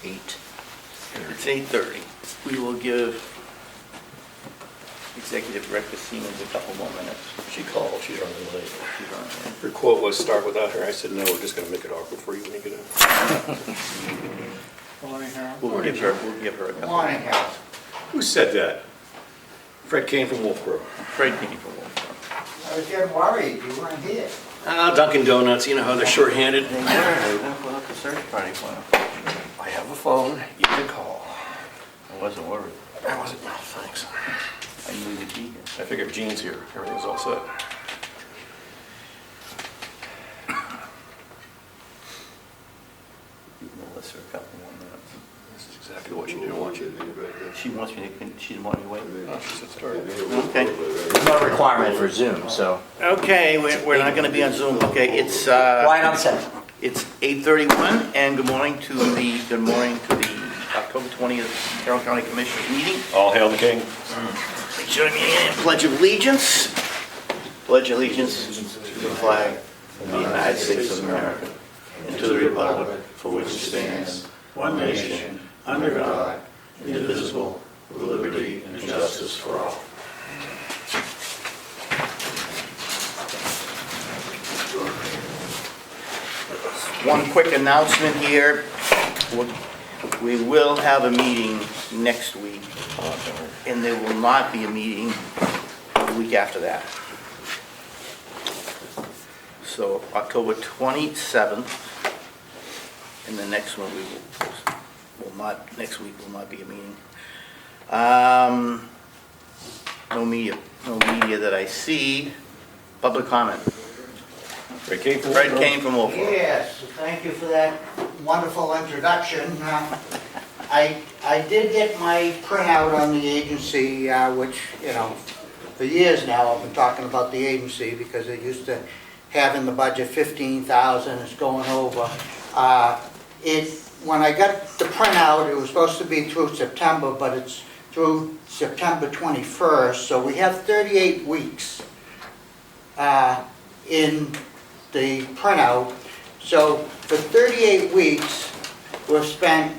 8. It's 8:30. We will give Executive Director Siemens a couple more minutes. She called, she's running late. She's on there. Her quote was, "Start without her." I said, "No, we're just gonna make it awkward for you when you get in." Morning, Harold. We'll give her a couple. Morning, Harold. Who said that? Fred Kane from Wolfboro. Fred came from Wolfboro. I was getting worried, you weren't here. Dunkin' Donuts, you know how they're shorthanded. They were going to put up a search party for him. I have a phone, you can call. I wasn't worried. I wasn't, no, thanks. I knew you'd be here. I figured Gene's here, everything's all set. Give Melissa a couple more minutes. This is exactly what she didn't want you to do. She didn't want me to wait. Oh, she said start. Okay. There's no requirement for Zoom, so. Okay, we're not going to be on Zoom. Okay, it's Right on set. it's 8:31, and good morning to the October 20th Carroll County Commissioners meeting. All hail the king. Join me in Pledge of Allegiance. Pledge allegiance to the flag of the United States of America and to the republic for which it stands, one nation, under God, indivisible, with liberty and justice for all. One quick announcement here. We will have a meeting next week, and there will not be a meeting the week after that. So October 27th, and the next one next week will not be a meeting. No media that I see. Public comment. Fred Kane from Fred Wolfboro. Kane from Wolfboro. Yes, thank you for that wonderful introduction. I did get my printout on the agency, which, you know, for years now I've been talking about the agency because it used to have in the budget 15,000, it's going over. When I got the printout, it was supposed to be through September, but it's through September 21st, so we have 38 weeks in the printout. So for 38 weeks, we've spent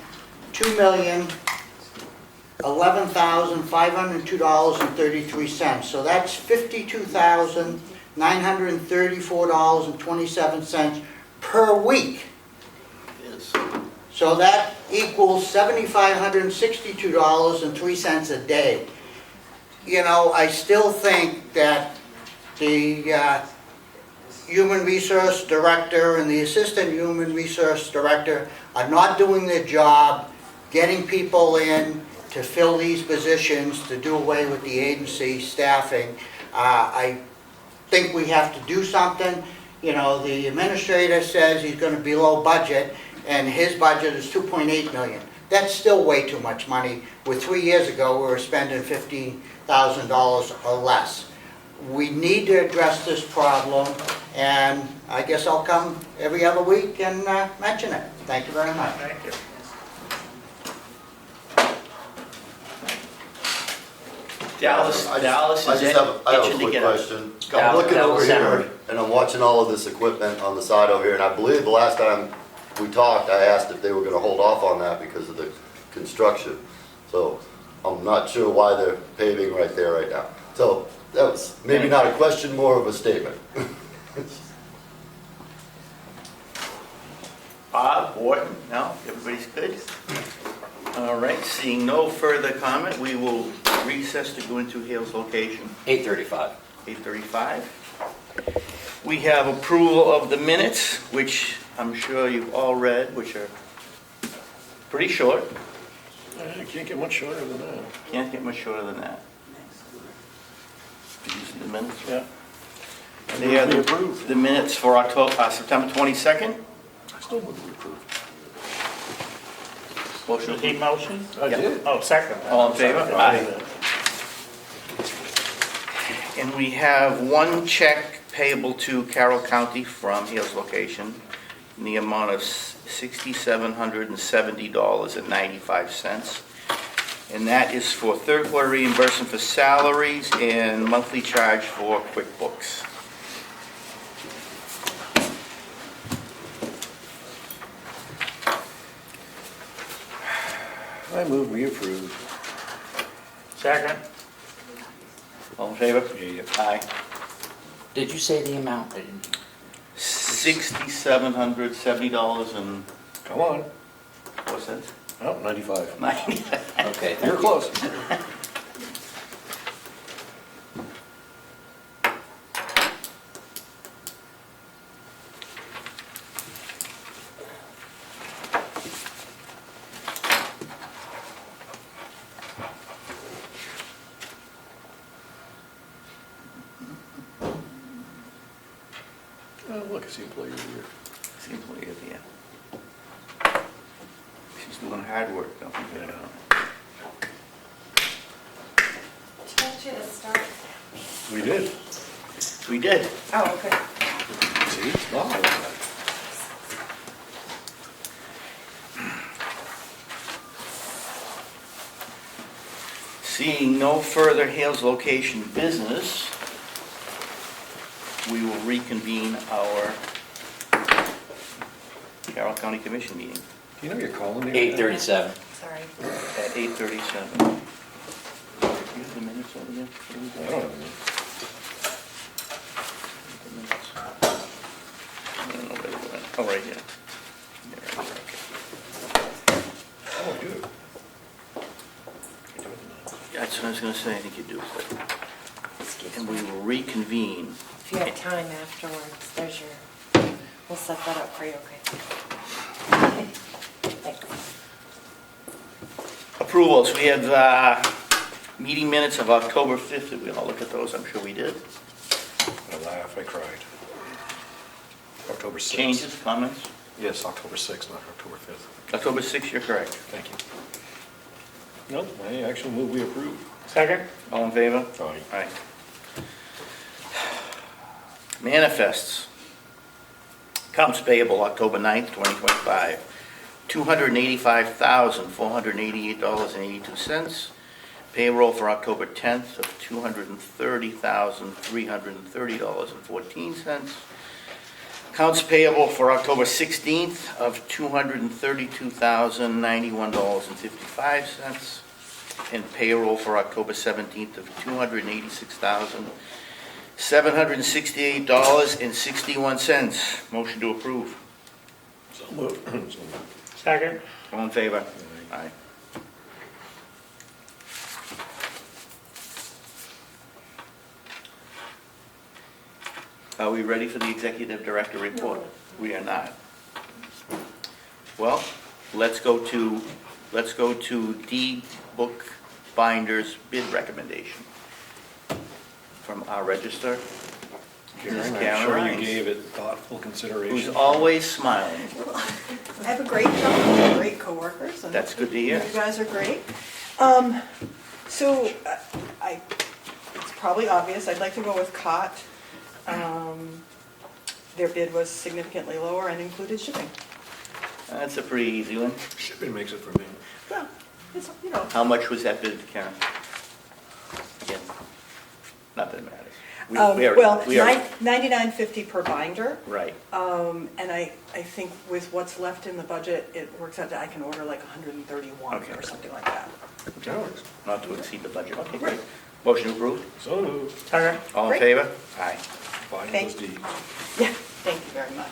$2,011,502.33. So that's $52,934.27 per week. Yes. So that equals $7,562.03 a day. You know, I still think that the Human Resource Director and the Assistant Human Resource Director are not doing their job getting people in to fill these positions, to do away with the agency staffing. I think we have to do something. You know, the administrator says he's going to be low budget, and his budget is $2.8 million. That's still way too much money. Where 3 years ago, we were spending $15,000 or less. We need to address this problem, and I guess I'll come every other week and mention it. Thank you very much. Thank you. Dallas I is just have a itching to quick get out. question. Dallas- I'm looking over Dallas here, and I'm watching all of this equipment on the side over here, and I believe the last time we talked, I asked if they were gonna hold off on that because of the construction. So I'm not sure why they're paving right there right now. So that was maybe not a question, more of a statement. Bob, Wharton, no? Everybody's good? All right, seeing no further comment, we will recess to go into Hale's location, 8:35. 8:35. We have approval of the minutes, which I'm sure you've all read, which are pretty short. You can't get much shorter than that. Can't get much shorter than that. These are the minutes. Yeah. They are We approve. the minutes for September 22nd. I still move we approve. Motion. He motion? I did. Oh, second. All in favor? Aye. And we have one check payable to Carroll County from Hale's location in the amount of $6,770.95. And that is for third quarter reimbursement for salaries and monthly charge for QuickBooks. I move we approve. Second. All in favor? Yeah. Aye. Did you say the amount? I didn't- $6,770 and Come on. 4 cents? Oh, 95. 90. Okay, You're thank you. close. Oh, look, it's the employee of the year. Seems like it, yeah. She's doing hard work, don't forget it. Told you to start. We did. We did. Oh, okay. See, it's not like that. Seeing no further Hales location business, we will reconvene our Carroll County Commission meeting Do you know you're calling me? 8:37. Sorry. at 8:37. Do you have the minutes over there? What do we I got? don't know. The minutes. I don't know where they went. Oh, right here. There, okay. Oh, good. That's what I was gonna say, I think you do. And we will reconvene. If you have time afterwards, there's your, we'll set that up for you, okay? Thanks. Approvals, we have meeting minutes of October 5th. Did we all look at those? I'm sure we did. I laughed, I cried. October 6th. Changes, comments? Yes, October 6th, not October 5th. October 6th, you're correct. Thank you. Nope, I actually move we approve. Second. All in favor? Aye. Aye. Manifests. Accounts payable, October 9th, 2025, $285,488.82. Payroll for October 10th of $230,330.14. Accounts payable for October 16th of $232,091.55. And payroll for October 17th of $286,768.61. Motion to approve. So moved. So moved. Second. All in favor? Aye. Are we ready for the executive director report? No. We are not. Well, let's go to D Bookbinder's bid recommendation from our register, Karen, Ms. I'm Karen sure you Rhines, gave it thoughtful who's consideration. always smiling. I have a great job, great coworkers. and That's good to hear. You guys are great. So it's probably obvious, I'd like to go with Cott. Their bid was significantly lower and included shipping. That's a pretty easy one. Shipping makes it for me. Well, it's, you know, How much was that bid, Karen? Again, not that it matters. We are- well, we are- $99.50 per binder. Right. And I think with what's left in the budget, it works out that I can order like 131 Okay. or something like that. That works. Not to exceed the budget. Okay, great. Motion approved. So moved. Second. All in Great. favor? Aye. Buying Thank- those deeds. Yeah, thank you very much.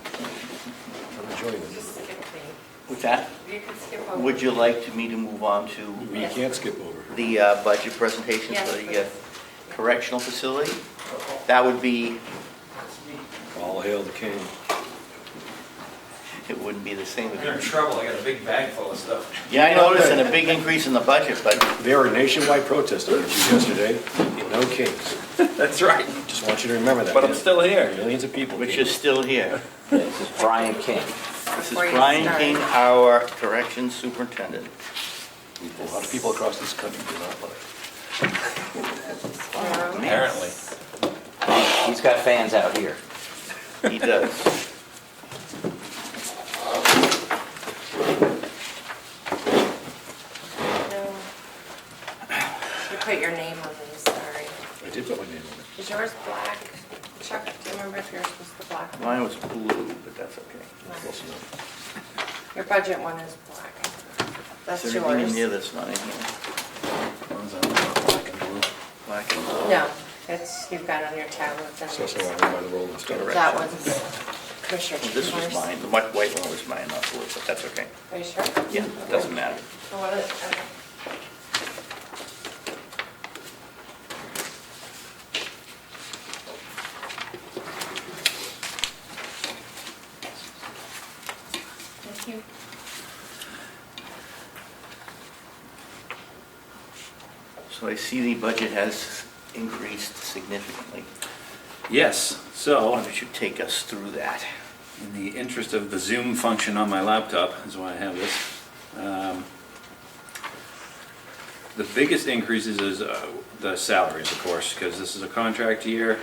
I'm enjoying it. Just skip me. With that, You can skip over. would you like me to move on to We can't skip over. the budget presentation Yes, for the please. correctional facility? That would be, All hail the king. it wouldn't be the same. I'm in trouble, I got a big bag full of stuff. Yeah, I noticed, and a big increase in the budget, but There were nationwide protests against you yesterday. No kings. That's right, Just want you to remember that. but I'm still here. Millions of people. which is still here. This is Brian King. This is Before you Brian start. King, our corrections superintendent. A lot of people across this country do not like. Apparently. He's got fans out here. He does. put your name on these, sorry. I did put my name on it. Is yours black? Chuck, do you remember if yours was the black one? Mine was blue, but that's okay. Close enough. Your budget one is black. That's Is there anything in here yours. that's not in here? Black and blue. Black and blue? No, it's, you've got on your tablet. So I went by the Rolling Stone. That one's Commissioner This was Chambers. mine, the white one was mine, not blue, but that's okay. Are you sure? Yeah, it doesn't matter. Oh, what is, okay. Thank you. So I see the budget has increased significantly. Yes, Why so don't you take us through that? in the interest of the Zoom function on my laptop, is why I have this. The biggest increases is the salaries, of course, because this is a contract year.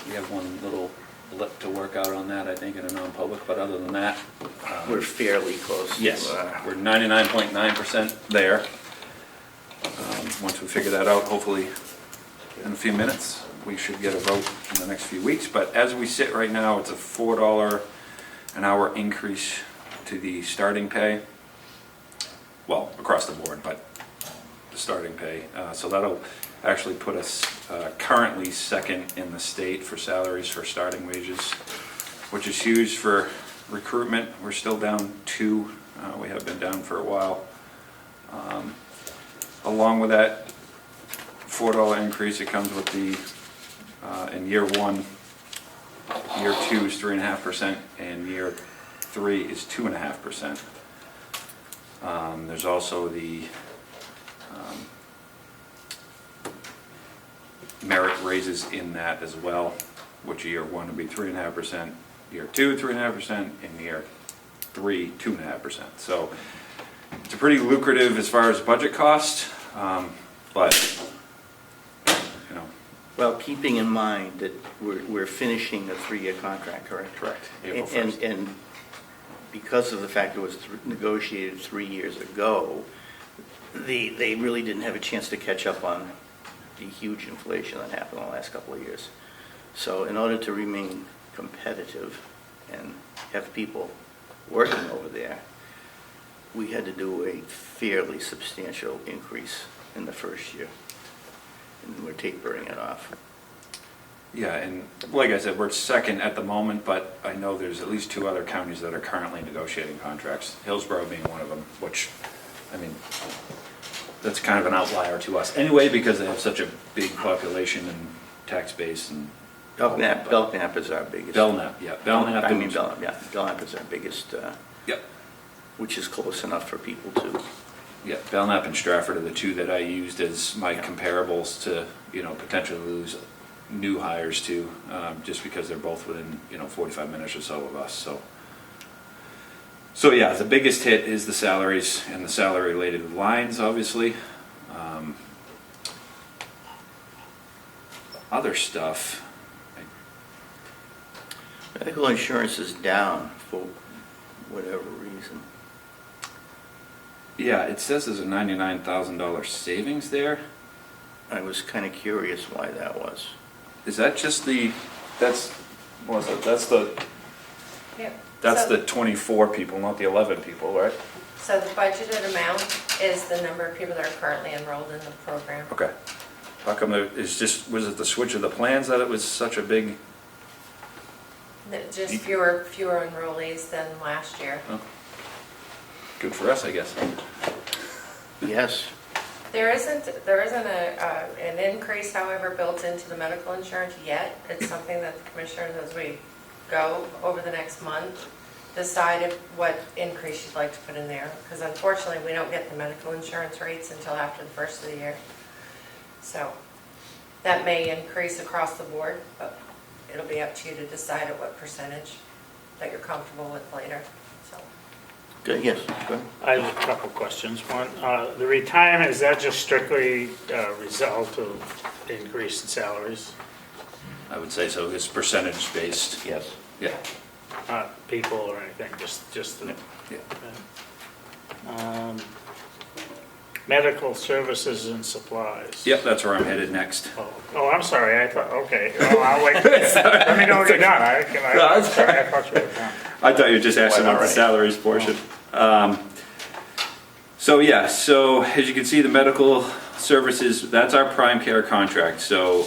We have one little blip to work out on that, I think, in a non-public, but other than that, We're fairly close. to, yes, we're 99.9% there. Once we figure that out, hopefully in a few minutes, we should get a vote in the next few weeks. But as we sit right now, it's a $4 an hour increase to the starting pay. Well, across the board, but the starting pay. So that'll actually put us currently second in the state for salaries for starting wages, which is huge for recruitment. We're still down 2. We have been down for a while. Along with that $4 increase, it comes with the, in year 1, year 2 is 3.5%, and year 3 is 2.5%. There's also the merit raises in that as well, which year 1 would be 3.5%, year 2, 3.5%, and year 3, 2.5%. So it's a pretty lucrative as far as budget cost, but, you know. Well, keeping in mind that we're finishing a 3-year contract, correct? Correct. April And 1st. and because of the fact it was negotiated 3 years ago, they really didn't have a chance to catch up on the huge inflation that happened in the last couple of years. So in order to remain competitive and have people working over there, we had to do a fairly substantial increase in the first year. And we're tapering it off. Yeah, and like I said, we're second at the moment, but I know there's at least 2 other counties that are currently negotiating contracts, Hillsborough being one of them, which, I mean, that's kind of an outlier to us anyway, because they have such a big population and tax base and. Belknap is our biggest. Belknap, yeah, Belknap. I mean, Belknap, yeah. Belknap is our biggest, Yep, which is close enough for people to. yeah, Belknap and Stratford are the 2 that I used as my comparables to, potentially lose new hires to, just because they're both within, 45 minutes or so of us, so. So yeah, the biggest hit is the salaries and the salary-related lines, obviously. Other stuff, Medical insurance is down for whatever reason. yeah, it says there's a $99,000 savings there. I was kind of curious why that was. Is that just that's Yeah. the So- 24 people, not the 11 people, right? So the budgeted amount is the number of people that are currently enrolled in the program. Okay. How come was it the switch of the plans that it was such a big? Just fewer enrollees than last year. Oh, good for us, I guess. Yes, There isn't an increase, however, built into the medical insurance yet. It's something that the commissioners, as we go over the next month, decide what increase you'd like to put in there. Because unfortunately, we don't get the medical insurance rates until after the first of the year. So that may increase across the board, but it'll be up to you to decide at what percentage that you're comfortable with later, so. good, yes, good. I have a couple questions. One, the retirement, is that just strictly a result of increase in salaries? I would say so. It's percentage based. Yes. Yeah. Not people or anything, just the. Yeah. medical services and supplies. Yep, that's where I'm headed next. Oh, I'm sorry, I thought, okay, well, I'll wait. Let me know when you're done, I'm sorry, I thought you were done. I thought you were just asking about the Alright. salaries portion. So yeah, so as you can see, the medical services, that's our prime care contract, so,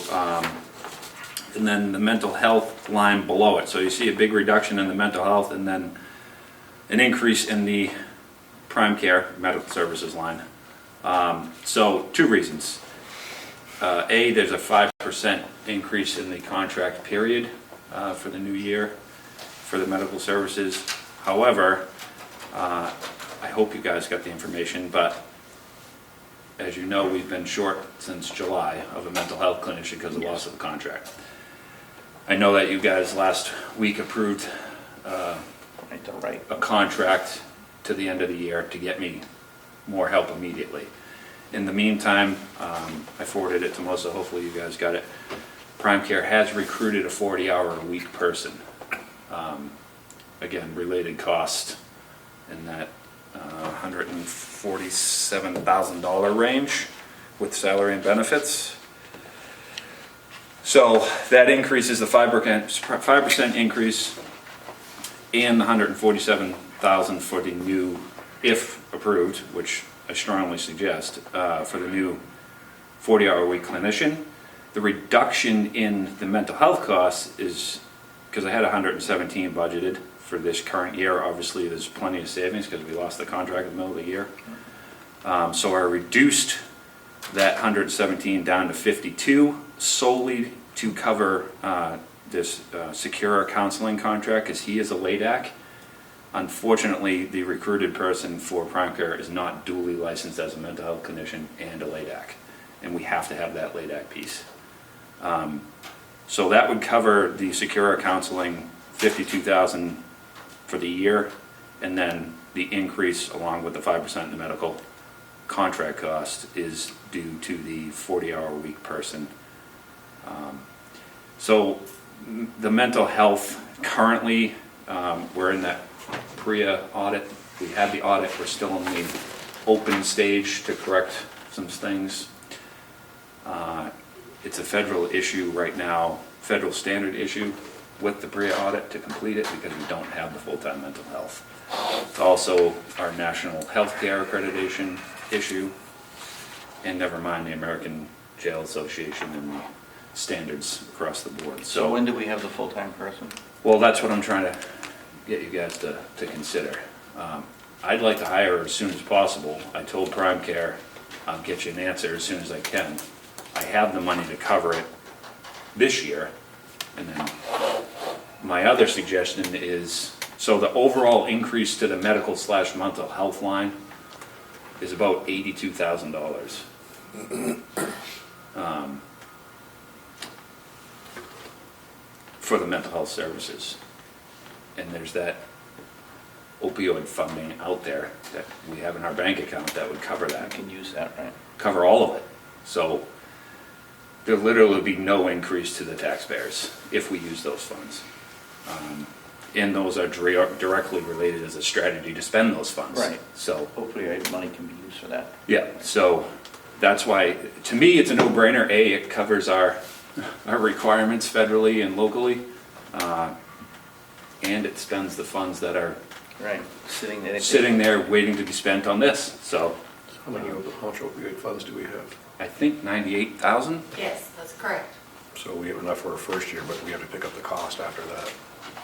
and then the mental health line below it. So you see a big reduction in the mental health and then an increase in the prime care medical services line. So two reasons. A, there's a 5% increase in the contract period for the new year for the medical services. However, I hope you guys got the information, but as you know, we've been short since July of a mental health clinician because of loss of the contract. I know that you guys last week approved a contract to the end of the year to get me more help immediately. In the meantime, I forwarded it to Melissa, hopefully you guys got it. Prime Care has recruited a 40-hour-a-week person. Again, related cost in that $147,000 range with salary and benefits. So that increases the 5% increase and the $147,000 for the new, if approved, which I strongly suggest, for the new 40-hour-a-week clinician. The reduction in the mental health costs is, because I had 117 budgeted for this current year, obviously there's plenty of savings because we lost the contract in the middle of the year. So I reduced that 117 down to 52 solely to cover this secure counseling contract because he is a LADAC. Unfortunately, the recruited person for Prime Care is not duly licensed as a mental health clinician and a LADAC, and we have to have that LADAC piece. So that would cover the secure counseling, $52,000 for the year, and then the increase along with the 5% in the medical contract cost is due to the 40-hour-a-week person. So the mental health, currently, we're in that PREA audit. We had the audit, we're still in the open stage to correct some things. It's a federal issue right now, federal standard issue with the PREA audit to complete it because we don't have the full-time mental health. It's also our national healthcare accreditation issue, and never mind the American Jail Association and the standards across the board. So when do we have the full-time person? Well, that's what I'm trying to get you guys to consider. I'd like to hire her as soon as possible. I told Prime Care I'll get you an answer as soon as I can. I have the money to cover it this year. And then my other suggestion is, so the overall increase to the medical/mental health line is about $82,000. For the mental health services. And there's that opioid funding out there that we have in our bank account that would cover that. We can use that, right? Cover all of it. So there literally would be no increase to the taxpayers if we use those funds. And those are directly related as a strategy to spend those funds. Right. So Opioid money can be used for that. yeah, so that's why, to me, it's a no-brainer. A, it covers our requirements federally and locally, and it spends the funds that are Right, sitting there waiting to be spent on this. So How much opioid funds do we have? I think 98,000. Yes, that's correct. So we have enough for our first year, but we have to pick up the cost after that.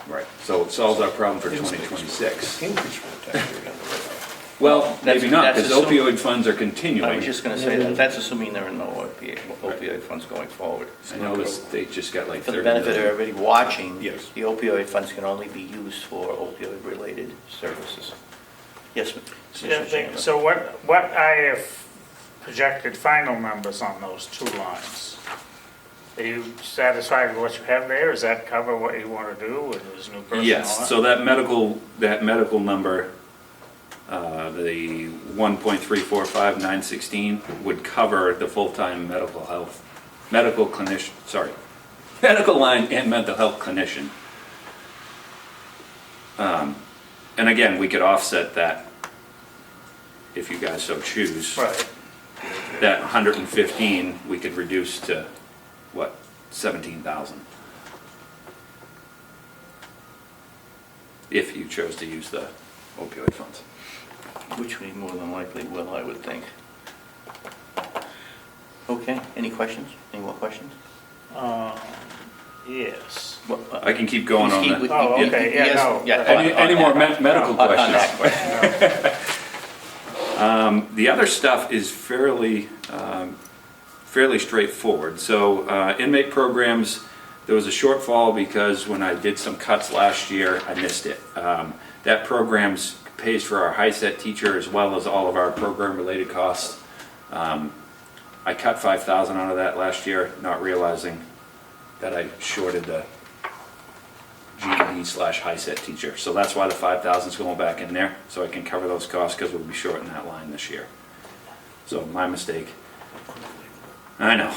Right. So it solves our problem for 2026. Increase for the tax rate on the way up. Well, maybe not, that's because assuming- opioid funds are I continuing. was just gonna say that, that's assuming there are no opioid funds going forward. I know this, they just got like For 30 the benefit of million. everybody watching, Yes. the opioid funds can only be used for opioid-related services. Yes, Mr. Chairman. So what I have projected final numbers on those two lines? Are you satisfied with what you have there? Does that cover what you want to do with this new person? Yes, so that medical number, the 1.345916 would cover the full-time medical line and mental health clinician. And again, we could offset that if you guys so choose. Right. that 115 we could reduce to, what, 17,000? If you chose to use the opioid funds. Which we more than likely will, I would think. Okay, any questions? Any more questions? Yes. Well, I can keep going on Keep with- that. Oh, okay, yeah, yes, no. yeah, Any on more that- medical on that questions? question. The other stuff is fairly straightforward. So inmate programs, there was a shortfall because when I did some cuts last year, I missed it. That program pays for our high-set teacher as well as all of our program-related costs. I cut 5,000 out of that last year, not realizing that I shorted the GED/high-set teacher. So that's why the 5,000 is going back in there, so I can cover those costs because we'll be short in that line this year. So my mistake. I know.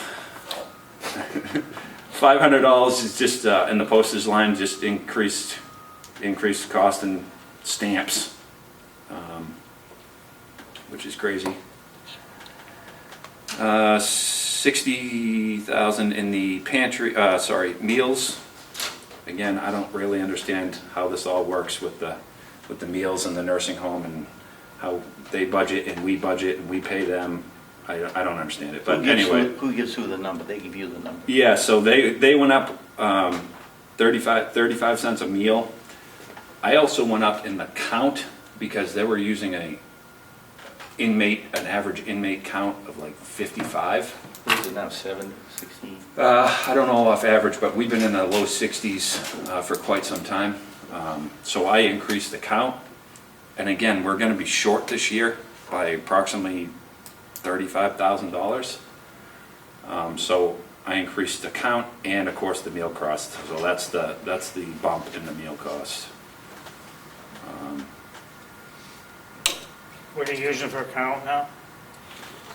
$500 is just in the postage line, just increased cost in stamps, which is crazy. 60,000 in the pantry, meals. Again, I don't really understand how this all works with the meals in the nursing home and how they budget and we pay them. I don't understand it, but anyway. Who gives who the number? They give you the number. Yeah, so they went up 35 cents a meal. I also went up in the count because they were using an average inmate count of like 55. What is it now, 7, 16? I don't know off average, but we've been in the low 60s for quite some time. So I increased the count. And again, we're going to be short this year by approximately $35,000. So I increased the count and of course the meal cost. So that's the bump in the meal cost. What are you using for count now?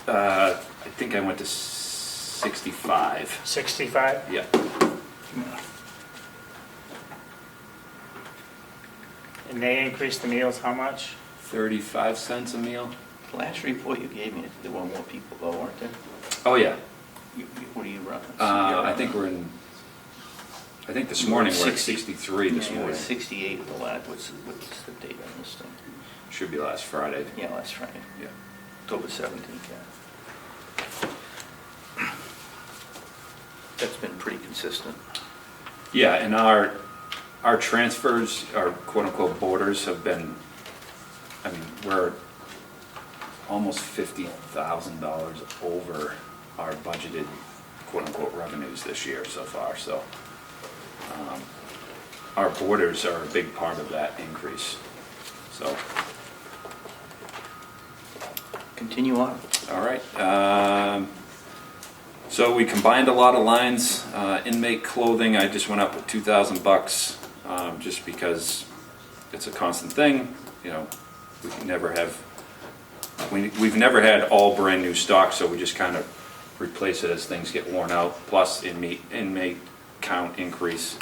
I think I went to 65. 65? Yeah. And they increased the meals how much? 35 cents a meal. The last report you gave me, there were more people though, weren't there? Oh yeah. What do you run? I think this morning we're at 60. 63 this Yeah, it morning. was 68 the last, what's the date on this thing? Should be last Friday. Yeah, last Friday, Yeah. October 17th, yeah. That's been pretty consistent. Yeah, and our transfers, our quote-unquote borders have been, I mean, we're almost $50,000 over our budgeted quote-unquote revenues this year so far, so our borders are a big part of that increase, so. Continue on. All right. So we combined a lot of lines. Inmate clothing, I just went up with $2,000 just because it's a constant thing. You know, we've never had all brand new stock, so we just kind of replace it as things get worn out. Plus inmate count increase.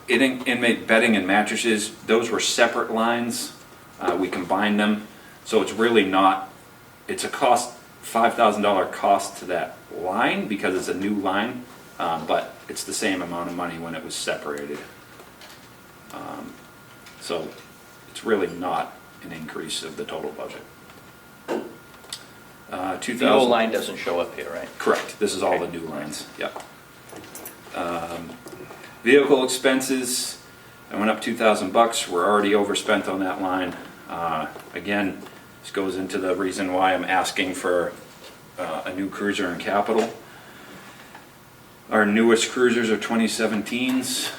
Inmate bedding and mattresses, those were separate lines. We combined them, so it's really not. It's a $5,000 cost to that line because it's a new line, but it's the same amount of money when it was separated. So it's really not an increase of the total budget. The old line doesn't show up here, right? Correct. This is all the new lines. Yep. Vehicle expenses, I went up $2,000. We're already overspent on that line. Again, this goes into the reason why I'm asking for a new cruiser in capital. Our newest cruisers are 2017s,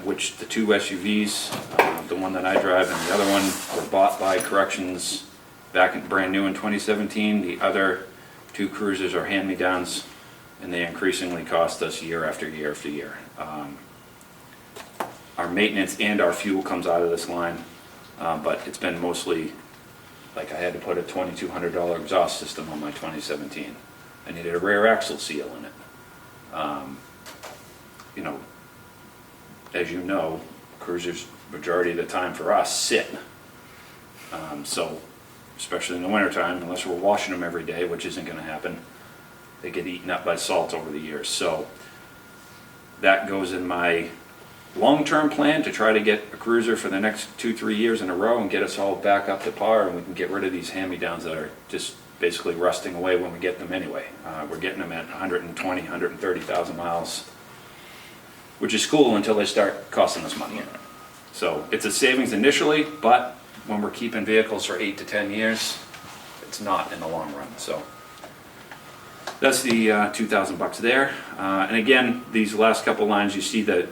which the two SUVs, the one that I drive and the other one were bought by Corrections brand new in 2017. The other two cruisers are hand-me-downs, and they increasingly cost us year after year after year. Our maintenance and our fuel comes out of this line, but it's been mostly, like I had to put a $2,200 exhaust system on my 2017. I needed a rear axle seal in it. You know, as you know, cruisers, majority of the time for us, sit. So especially in the wintertime, unless we're washing them every day, which isn't gonna happen. They get eaten up by salt over the years, so that goes in my long-term plan to try to get a cruiser for the next 2-3 years in a row and get us all back up to par, and we can get rid of these hand-me-downs that are just basically rusting away when we get them anyway. We're getting them at 120, 130,000 miles, which is cool until they start costing us money. So it's a savings initially, but when we're keeping vehicles for 8 to 10 years, it's not in the long run, so. That's the $2,000 there. And again, these last couple lines, you see the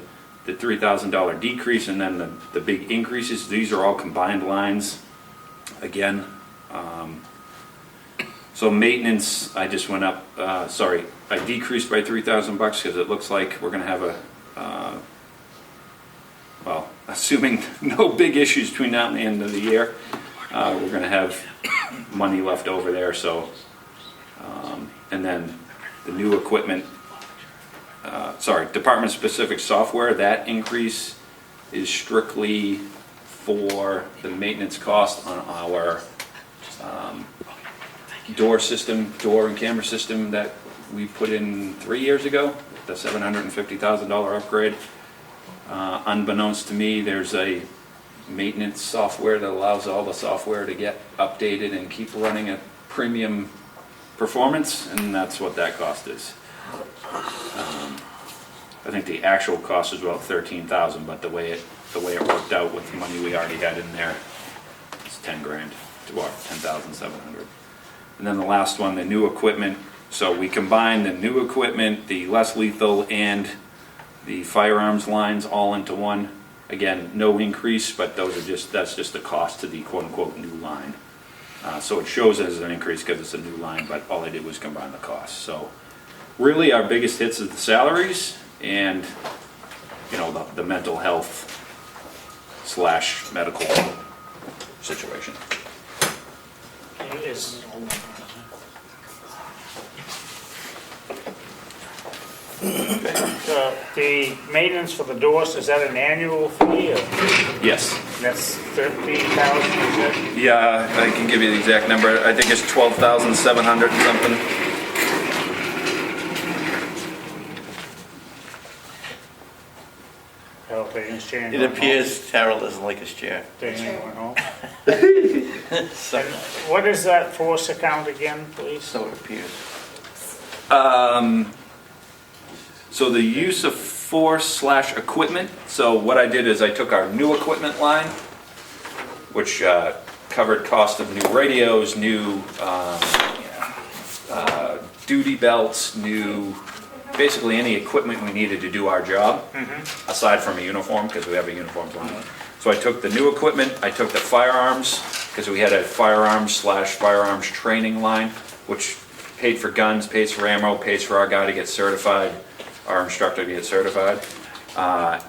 $3,000 decrease and then the big increases. These are all combined lines. Again, so maintenance, I just went up, I decreased by $3,000 because it looks like we're gonna have well, assuming no big issues between now and the end of the year, we're gonna have money left over there, so. And then the new equipment, department-specific software, that increase is strictly for the maintenance cost on our door and camera system that we put in 3 years ago, the $750,000 upgrade. Unbeknownst to me, there's a maintenance software that allows all the software to get updated and keep running at premium performance, and that's what that cost is. I think the actual cost is about $13,000, but the way it worked out with the money we already had in there, it's 10 grand, or 10,700. And then the last one, the new equipment. So we combine the new equipment, the less lethal, and the firearms lines all into one. Again, no increase, but that's just the cost to the quote-unquote new line. So it shows as an increase because it's a new line, but all I did was combine the costs. So really our biggest hits is the salaries and, you know, the mental health / medical situation. The maintenance for the doors, is that an annual fee or Yes. that's 13,000, is it? Yeah, I can give you the exact number. I think it's 12,700 and something. Carroll taking his chair and It going home. appears Carroll doesn't like his chair. Taking it going home. So And what is that force account again, please? so it appears. So the use of force / equipment. So what I did is I took our new equipment line, which covered cost of new radios, new duty belts, basically any equipment we needed to do our job, aside from a uniform, because we have a uniforms line. So I took the new equipment, I took the firearms, because we had a firearms / firearms training line, which paid for guns, pays for ammo, pays for our guy to get certified, our instructor to get certified.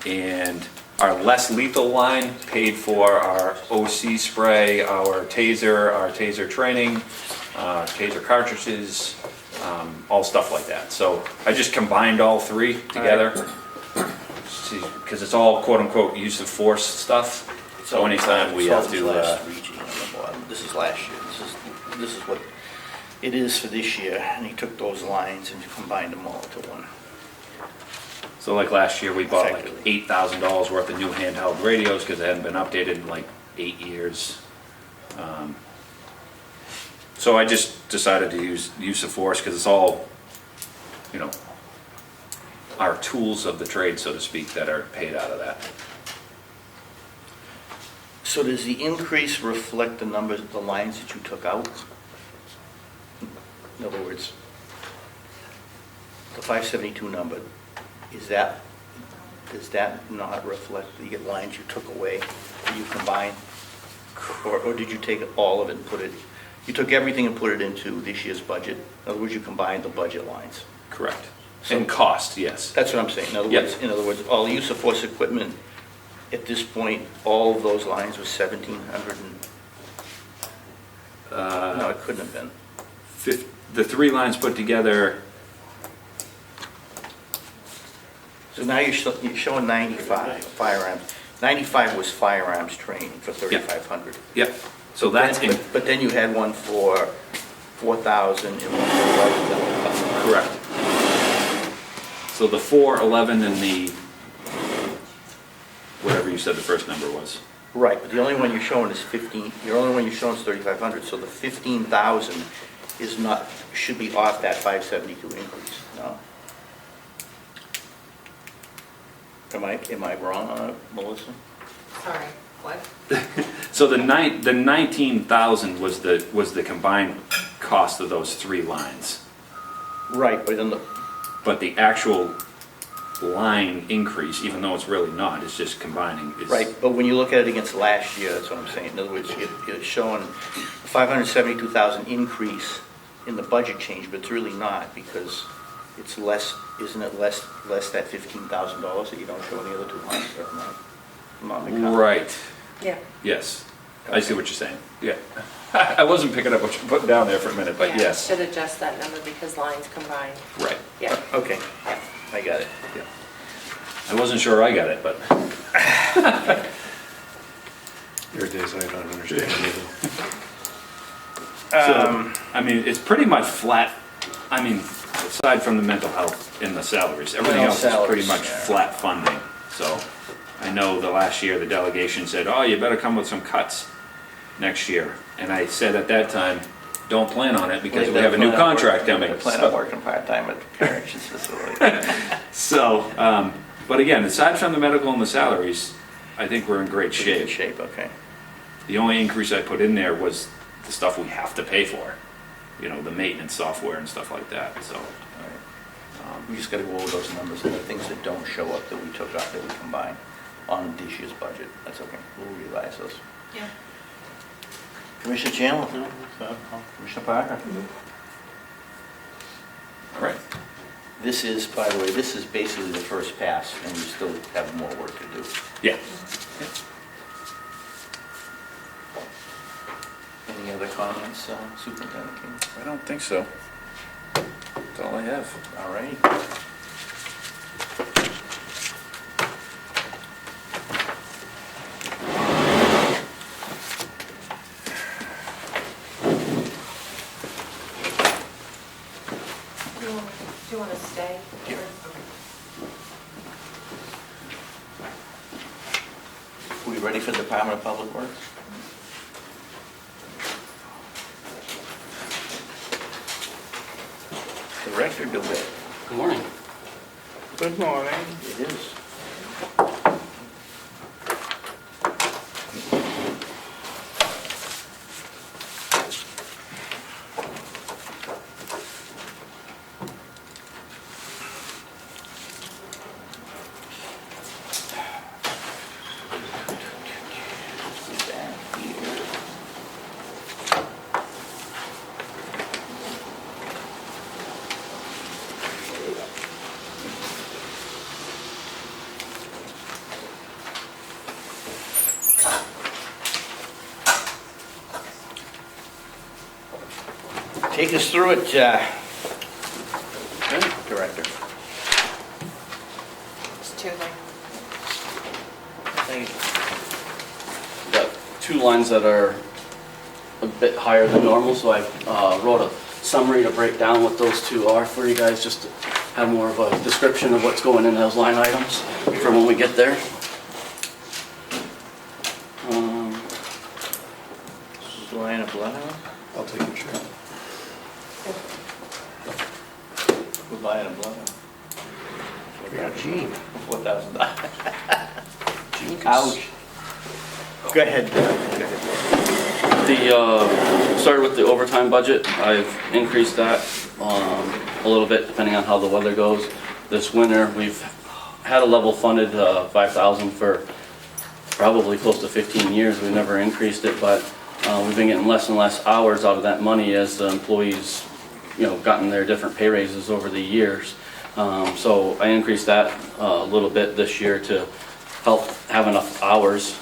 And our less lethal line paid for our OC spray, our taser training, taser cartridges, all stuff like that. So I just combined all three together, because it's all quote-unquote use of force stuff. So anytime we have to, Last reaching on the bottom. This is last year. This is what it is for this year, and he took those lines and combined them all into one. so like last year, we bought like Effectively. $8,000 worth of new handheld radios, because they hadn't been updated in like 8 years. So I just decided to use of force, because it's all, you know, our tools of the trade, so to speak, that are paid out of that. So does the increase reflect the numbers, the lines that you took out? In other words, the 572 number, does that not reflect the lines you took away, that you combined? Or did you take all of it and you took everything and put it into this year's budget? In other words, you combined the budget lines. Correct. And cost, yes. That's what I'm saying. Yep. In other words, all use of force equipment, at this point, all of those lines was 1,700 and... no, it couldn't have been. The three lines put together, So now you're showing 95 firearms. 95 was firearms training for 3,500. yep, So that's in, But then you had one for 4,000 and one for 11,000. correct. So the 411 and the, whatever you said the first number was. Right, but the only one you're showing is 15, your only one you're showing is 3,500, so the 15,000 is not, should be off that 572 increase, no? Am I wrong on it, Melissa? Sorry, what? So the 19,000 was the combined cost of those three lines. Right, but in the, But the actual line increase, even though it's really not, it's just combining. right, but when you look at it against last year, that's what I'm saying. In other words, it's showing 572,000 increase in the budget change, but it's really not, because it's less, isn't it less that $15,000 that you don't show in the other two lines? I'm not making up. Right, Yeah. yes. I see what you're saying, yeah. I wasn't picking up what you put down there for a minute, but Yeah, yes. should adjust that number because lines combine. Right, Yeah. Okay, Yeah. I got it. yeah. I wasn't sure I got it, but. There are days I don't understand anything. So, I mean, it's pretty much flat, I mean, aside from the mental health and the salaries, everything Well, else is pretty salaries, much yeah. flat funding. So I know the last year, the delegation said, oh, you better come with some cuts next year. And I said at that time, don't plan on it because we have a new contract coming. I plan on working part-time at the corrections facility. So, but again, aside from the medical and the salaries, I think we're in great Good shape. shape, okay. The only increase I put in there was the stuff we have to pay for, you know, the maintenance software and stuff like that, so. We just gotta go over those numbers and the things that don't show up that we took out that we combined on this year's budget. That's okay, we'll revise those. Yeah. Commissioner Chandler? Commissioner Parker? All right. This is, by the way, this is basically the first pass, and we still have more work to do. Yeah. Any other comments, Superintendent King? I don't think so. That's all I have. All right. Do you want to stay? Yeah. Okay. We ready for the Department of Public Works? Director DeWitt. Good morning. Good morning. It is. Take us through it, Director. It's too late. Thank you. Got two lines that are a bit higher than normal, so I wrote a summary to break down what those two are for you guys, just to have more of a description of what's going in those line items for when we get there. Line of blood. I'll take your shirt. We're buying a blood. Gee, $4,000. Ouch. Go ahead. Started with the overtime budget. I've increased that a little bit depending on how the weather goes. This winter, we've had a level funded 5,000 for probably close to 15 years. We've never increased it, but we've been getting less and less hours out of that money as the employees, gotten their different pay raises over the years. So I increased that a little bit this year to help have enough hours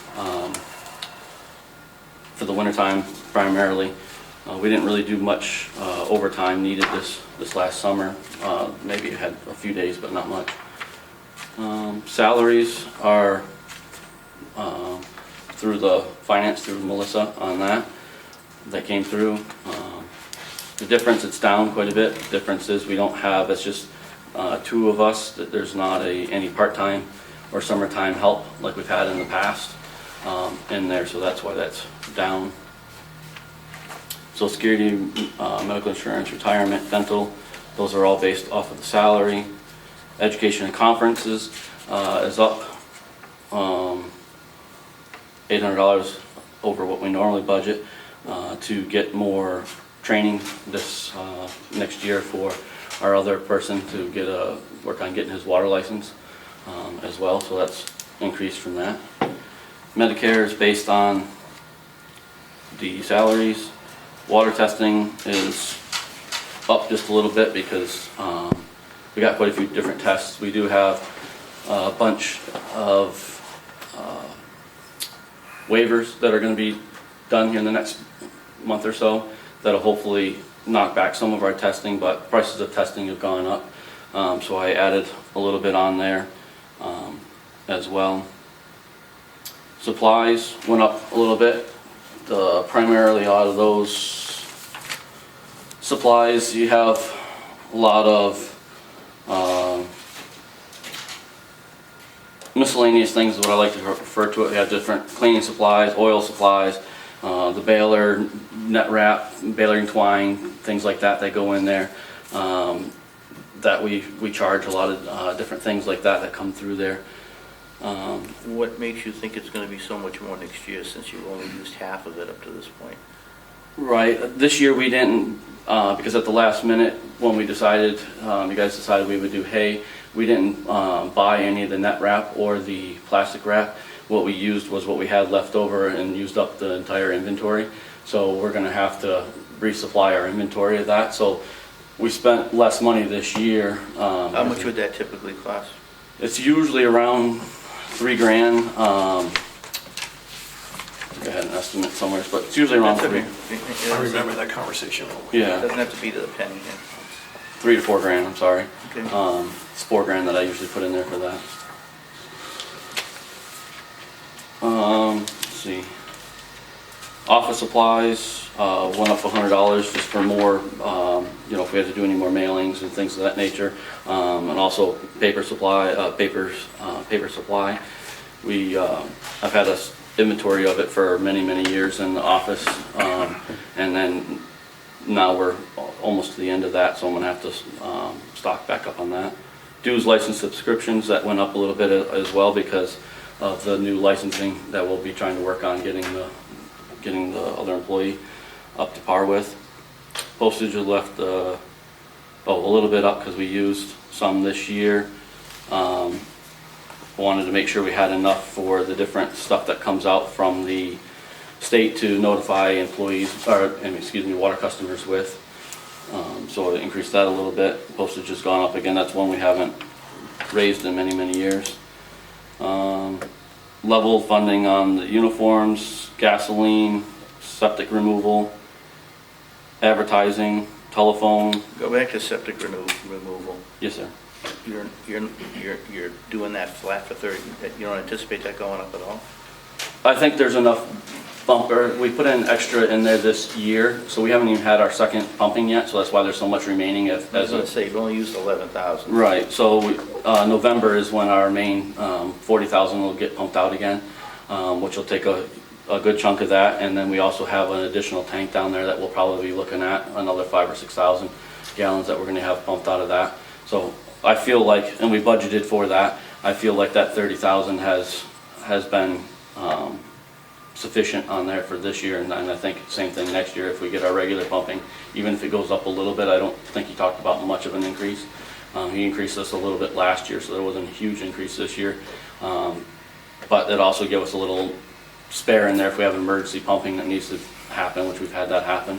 for the wintertime primarily. We didn't really do much overtime needed this last summer. Maybe had a few days, but not much. Salaries are through the finance, through Melissa on that. that came through. The difference, it's down quite a bit. The difference is we don't have, it's just 2 of us, that there's not any part-time or summertime help like we've had in the past in there, so that's why that's down. Social Security, medical insurance, retirement, dental, those are all based off of the salary. Education and conferences is up $800 over what we normally budget to get more training this next year for our other person to get work on getting his water license as well, so that's increased from that. Medicare is based on the salaries. Water testing is up just a little bit because we got quite a few different tests. We do have a bunch of waivers that are going to be done here in the next month or so that'll hopefully knock back some of our testing, but prices of testing have gone up. So I added a little bit on there as well. Supplies went up a little bit. Primarily out of those supplies, you have a lot of miscellaneous things is what I like to refer to it. We have different cleaning supplies, oil supplies, the baler, net wrap, baling twine, things like that go in there. That we charge a lot of different things like that come through there. What makes you think it's going to be so much more next year since you've only used half of it up to this point? Right. This year we didn't, because at the last minute when we decided, you guys decided we would do hay, we didn't buy any of the net wrap or the plastic wrap. What we used was what we had left over and used up the entire inventory. So we're going to have to resupply our inventory of that. So we spent less money this year. How much would that typically cost? It's usually around $3,000. I had an estimate somewhere, but it's usually around That's $3,000. okay. I remember that conversation. It Yeah, doesn't have to be to the penny. $3,000 to $4,000. I'm sorry. Okay. It's $4,000 that I usually put in there for that. Let's see. Office supplies went up $100 just for more, if we had to do any more mailings and things of that nature, and also paper supply. Paper supply. I've had a inventory of it for many years in the office, and then now we're almost to the end of that, so I'm gonna have to stock back up on that. Dues, license, subscriptions, that went up a little bit as well because of the new licensing that we'll be trying to work on getting the other employee up to par with. Postage was left a little bit up because we used some this year. Wanted to make sure we had enough for the different stuff that comes out from the state to notify employees, water customers with. So I increased that a little bit. Postage has gone up again. That's one we haven't raised in many years. Level funding on the uniforms, gasoline, septic removal, advertising, telephone. Go back to septic removal. Yes, sir. You're doing that flat for 30, you don't anticipate that going up at all? I think there's enough bumper. We put in extra in there this year, so we haven't even had our second pumping yet, so that's why there's so much remaining. I was going to say, you've only used 11,000. Right, so November is when our main 40,000 will get pumped out again, which will take a good chunk of that, and then we also have an additional tank down there that we'll probably be looking at, another 5,000 or 6,000 gallons that we're going to have pumped out of that. So I feel like, and we budgeted for that, I feel like that 30,000 has been sufficient on there for this year, and I think same thing next year if we get our regular pumping. Even if it goes up a little bit, I don't think he talked about much of an increase. He increased us a little bit last year, so there wasn't a huge increase this year. But it also gave us a little spare in there if we have emergency pumping that needs to happen, which we've had that happen.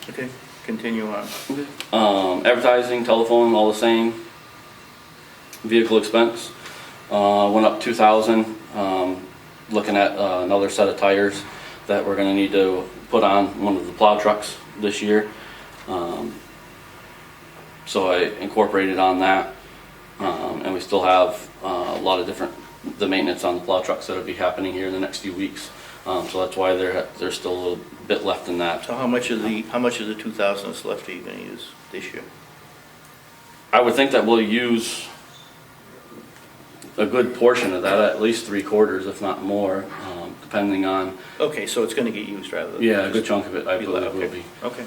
Okay, continue on. Advertising, telephone, all the same. Vehicle expense went up 2,000. Looking at another set of tires that we're going to need to put on one of the plow trucks this year. So I incorporated on that, and we still have a lot of the maintenance on the plow trucks that'll be happening here in the next few weeks. So that's why there's still a little bit left in that. So how much of the 2,000 that's left are you gonna use this year? I would think that we'll use a good portion of that, at least 3/4, if not more, depending on, Okay, so it's gonna get used rather than. yeah, a good chunk of it I be believe left. will be. Okay.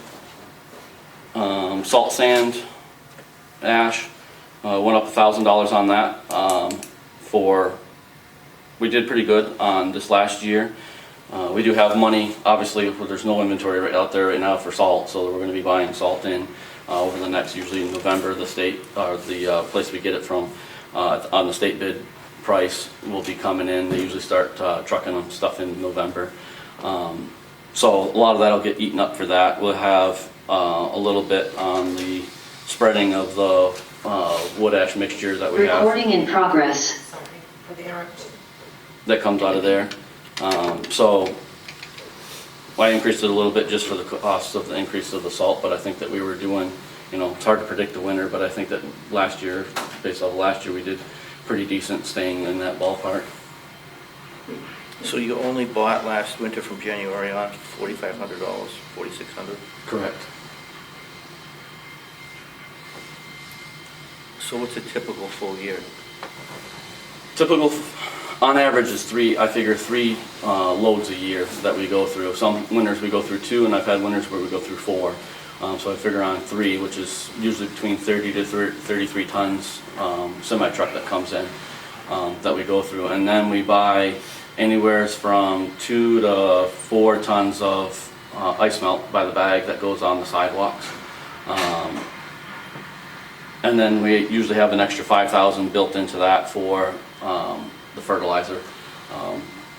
Salt, sand, ash, went up $1,000 on that, we did pretty good on this last year. We do have money, obviously, there's no inventory right out there right now for salt, so we're gonna be buying salt in, over the next, usually in November, the state, or the, place we get it from, on the state bid price will be coming in. They usually start, trucking them stuff in November. So a lot of that'll get eaten up for that. We'll have, a little bit on the spreading of the, wood ash mixture that we have. Recording in progress. Sorry for the interruption. That comes out of there. So I increased it a little bit just for the cost of the increase of the salt, but I think that we were doing, it's hard to predict the winter, but I think that last year, based off of last year, we did pretty decent staying in that ballpark. So you only bought last winter from January on $4,500, $4,600? Correct. So what's a typical full year? Typical, on average, is I figure three loads a year that we go through. Some winters we go through 2, and I've had winters where we go through 4. So I figure on 3, which is usually between 30 to 33 tons semi-truck that comes in that we go through. And then we buy anywhere from 2 to 4 tons of ice melt by the bag that goes on the sidewalks. And then we usually have an extra 5,000 built into that for the fertilizer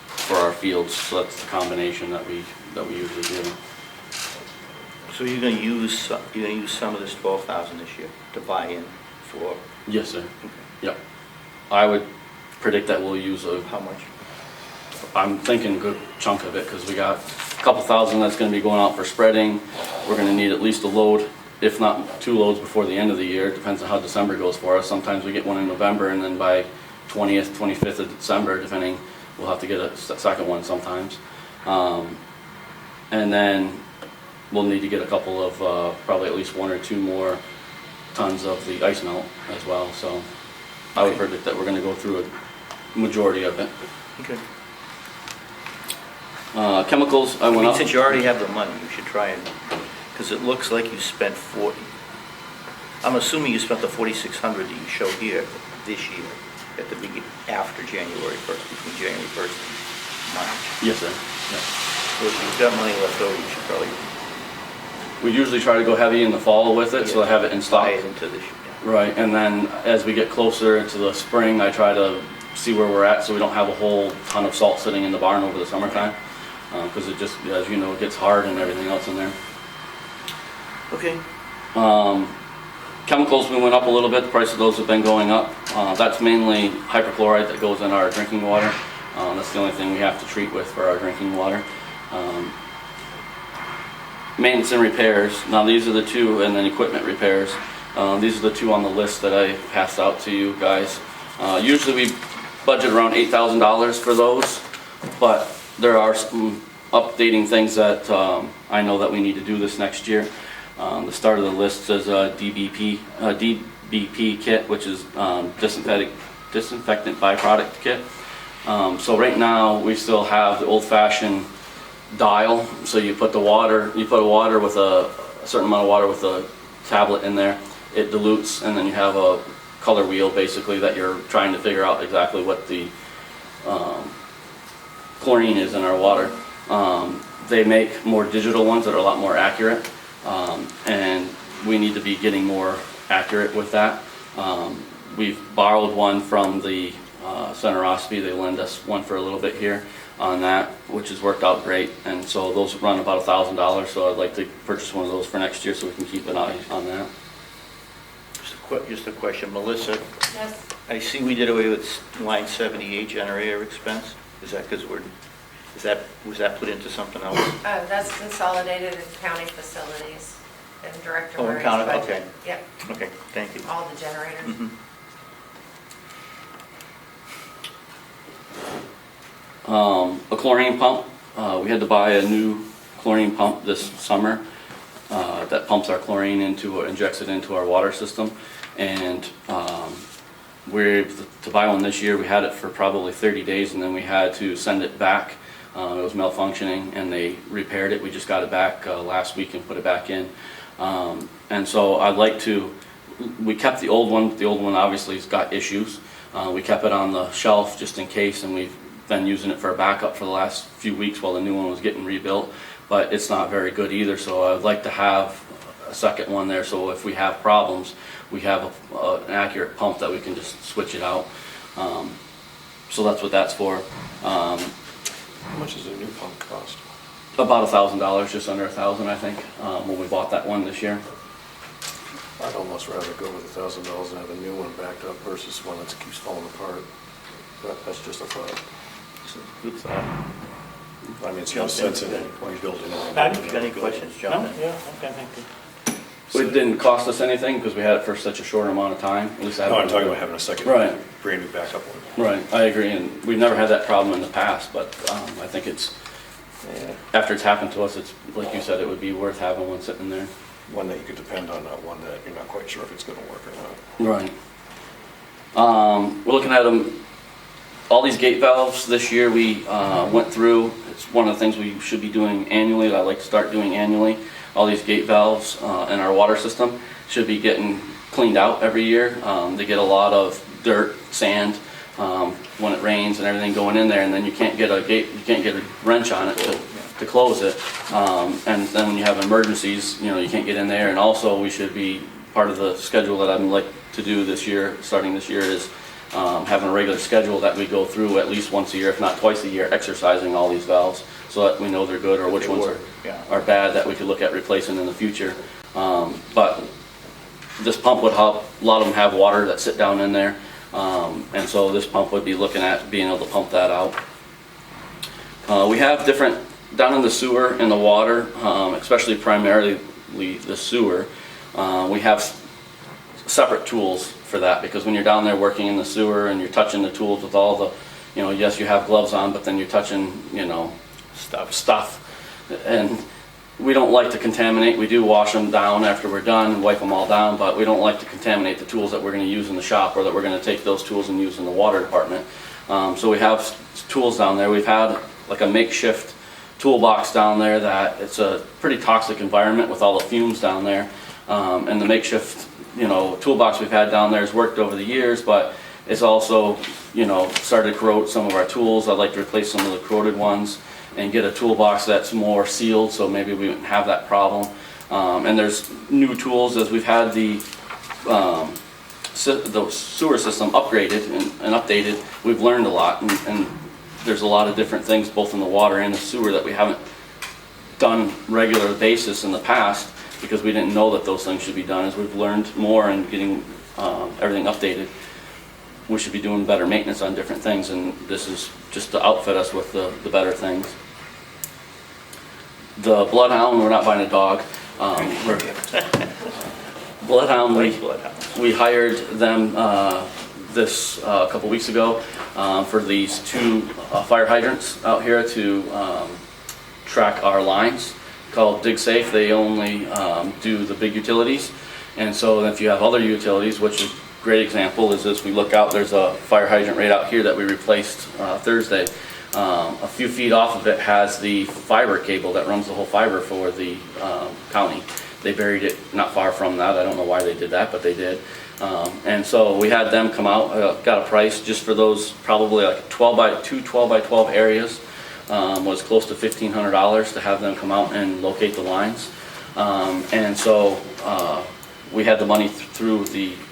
for our fields. So that's the combination that we usually do. So you're gonna use some of this 12,000 this year to buy in for? Yes, sir. Yep. I would predict that we'll use How much? I'm thinking a good chunk of it, because we got a couple thousand that's gonna be going out for spreading. We're gonna need at least a load, if not 2 loads before the end of the year. It depends on how December goes for us. Sometimes we get one in November, and then by 20th, 25th of December, depending, we'll have to get a second one sometimes. And then we'll need to get a couple of, probably at least 1 or 2 more tons of the ice melt as well. So I would predict that we're gonna go through a majority of it. Okay. Chemicals, I went up. Since you already have the money, you should try and, because it looks like you spent 40. I'm assuming you spent the 4,600 that you show here this year, at the beginning, after January 1st, between January 1st and March. Yes, sir. So if you've got money left over, you should probably We usually try to go heavy in the fall with it, so I have it in stock. buy it into this year. Right, and then as we get closer to the spring, I try to see where we're at, so we don't have a whole ton of salt sitting in the barn over the summertime. Because it just, as you know, it gets hard and everything else in there. Okay. Chemicals, we went up a little bit. The price of those have been going up. That's mainly hypochlorite that goes in our drinking water. That's the only thing we have to treat with for our drinking water. Maintenance and repairs. Now these are the 2, and then equipment repairs. These are the 2 on the list that I passed out to you guys. Usually we budget around $8,000 for those, but there are some updating things that I know that we need to do this next year. The start of the list says DBP kit, which is disinfectant byproduct kit. So right now we still have the old-fashioned dial. So you put water with a certain amount of water with a tablet in there. It dilutes, and then you have a color wheel basically that you're trying to figure out exactly what the chlorine is in our water. They make more digital ones that are a lot more accurate, and we need to be getting more accurate with that. We've borrowed one from the Centerosity. They lend us one for a little bit here on that, which has worked out great, and so those run about $1,000, so I'd like to purchase one of those for next year so we can keep an eye on that. Just a question, Melissa. Yes. I see we did away with line 78 generator expense. Is that because was that put into something else? That's consolidated in county facilities and Director Oh, in Murray's county, budget. okay. Yep, Okay, thank you. all the generators. Mhm. A chlorine pump, we had to buy a new chlorine pump this summer that pumps our chlorine injects it into our water system. And we're able to buy one this year. We had it for probably 30 days and then we had to send it back. It was malfunctioning and they repaired it. We just got it back last week and put it back in. And so we kept the old one. The old one obviously has got issues. We kept it on the shelf just in case, and we've been using it for a backup for the last few weeks while the new one was getting rebuilt. But it's not very good either, so I'd like to have a second one there, so if we have problems, we have an accurate pump that we can just switch it out. So that's what that's for. How much does a new pump cost? About $1,000, just under $1,000, I think, when we bought that one this year. I'd almost rather go with $1,000 and have a new one backed up versus one that keeps falling apart. But that's just a thought. Good thought. I mean, it's no sense in rebuilding it. If you got any questions, No, jump in. yeah, okay, thank you. It didn't cost us anything because we had it for such a short amount of time. At least I No, I'm haven't- talking about having a second, Right. brand new backup one. Right, I agree, and we've never had that problem in the past, but I think after it's happened to us, it's, like you said, it would be worth having one sitting there. One that you could depend on, not one that you're not quite sure if it's gonna work or not. Right. We're looking at them, all these gate valves this year we went through. It's one of the things we should be doing annually, that I like to start doing annually. All these gate valves in our water system should be getting cleaned out every year. They get a lot of dirt, sand, when it rains and everything going in there, and then you can't get a wrench on it to close it. And then when you have emergencies, you can't get in there. And also we should be, part of the schedule that I'd like to do this year, starting this year, is having a regular schedule that we go through at least once a year, if not twice a year, exercising all these valves so that we know they're good or which ones are bad that we could look at replacing in the future. But this pump would help. A lot of them have water that sit down in there. And so this pump would be looking at being able to pump that out. We have different, down in the sewer and the water, especially primarily the sewer, we have separate tools for that, because when you're down there working in the sewer and you're touching the tools with all the, yes, you have gloves on, but then you're touching, stuff. And we don't like to contaminate. We do wash them down after we're done and wipe them all down, but we don't like to contaminate the tools that we're going to use in the shop or that we're going to take those tools and use in the water department. So we have tools down there. We've had like a makeshift toolbox down there that it's a pretty toxic environment with all the fumes down there. And the makeshift, toolbox we've had down there has worked over the years, but it's also, started to corrode some of our tools. I'd like to replace some of the corroded ones and get a toolbox that's more sealed, so maybe we wouldn't have that problem. And there's new tools, as we've had the sewer system upgraded and updated. We've learned a lot, and there's a lot of different things both in the water and the sewer that we haven't done regular basis in the past, because we didn't know that those things should be done. As we've learned more and getting everything updated, we should be doing better maintenance on different things, and this is just to outfit us with the better things. The Bloodhound, we're not buying a dog. Bloodhound, we hired them this a couple weeks ago for these two fire hydrants out here to track our lines, called Dig Safe. They only do the big utilities, and so if you have other utilities, which is a great example is as we look out, there's a fire hydrant right out here that we replaced Thursday. A few feet off of it has the fiber cable that runs the whole fiber for the county. They buried it not far from that. I don't know why they did that, but they did. And so we had them come out, got a price just for those, probably like 12 by 12 areas, was close to $1,500 to have them come out and locate the lines. And so we had the money through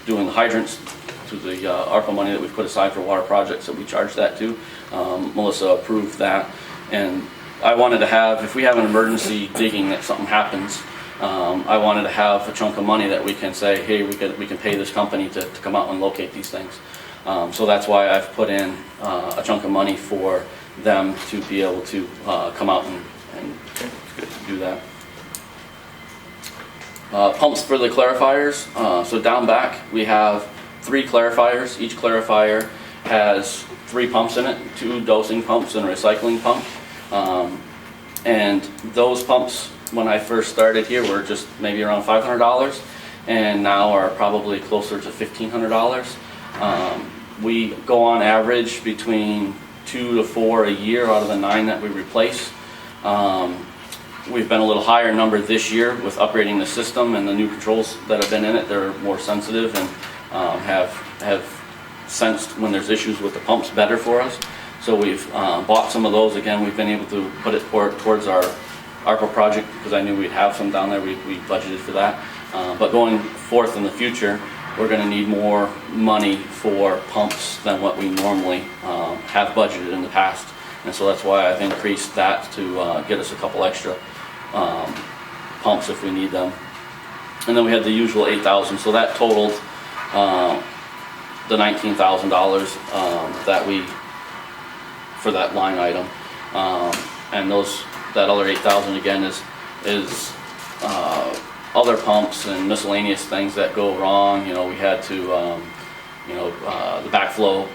doing the hydrants, through the ARPA money that we put aside for water projects that we charged that to. Melissa approved that, and I wanted to have, if we have an emergency digging that something happens, I wanted to have a chunk of money that we can say, hey, we can pay this company to come out and locate these things. So that's why I've put in a chunk of money for them to be able to come out and do that. Pumps for the clarifiers. So down back we have 3 clarifiers. Each clarifier has 3 pumps in it, 2 dosing pumps and a recycling pump. And those pumps, when I first started here, were just maybe around $500, and now are probably closer to $1,500. We go on average between 2 to 4 a year out of the 9 that we replace. We've been a little higher number this year with upgrading the system and the new controls that have been in it. They're more sensitive and have sensed when there's issues with the pumps better for us. So we've bought some of those. Again, we've been able to put it towards our ARPA project because I knew we'd have some down there. We budgeted for that. But going forth in the future, we're going to need more money for pumps than what we normally have budgeted in the past. And so that's why I've increased that to get us a couple extra pumps if we need them. And then we had the usual $8,000, so that totaled the $19,000 that we, for that line item. And that other $8,000 again is other pumps and miscellaneous things that go wrong. You know, we had to, the backflow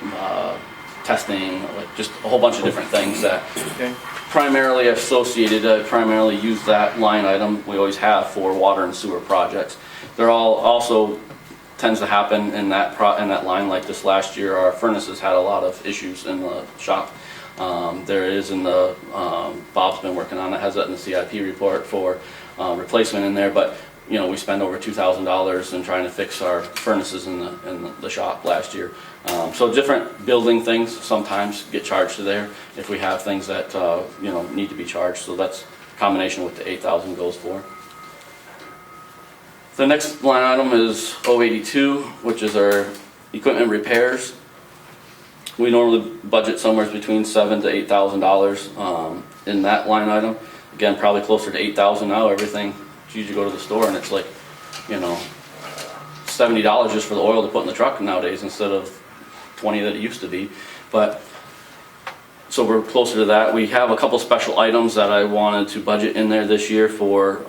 testing, like just a whole bunch of different things that primarily associated, primarily use that line item we always have for water and sewer projects. They're all also tends to happen in that line. Like this last year, our furnaces had a lot of issues in the shop. There is in the, Bob's been working on it, has that in the CIP report for replacement in there, but you know, we spent over $2,000 in trying to fix our furnaces in the shop last year. So different building things sometimes get charged to there if we have things that need to be charged. So that's a combination of what the $8,000 goes for. The next line item is 082, which is our equipment repairs. We normally budget somewhere between $7,000 to $8,000 in that line item. Again, probably closer to $8,000 now. Everything, you usually go to the store and it's like, $70 just for the oil to put in the truck nowadays instead of $20 that it used to be. But so we're closer to that. We have a couple special items that I wanted to budget in there this year for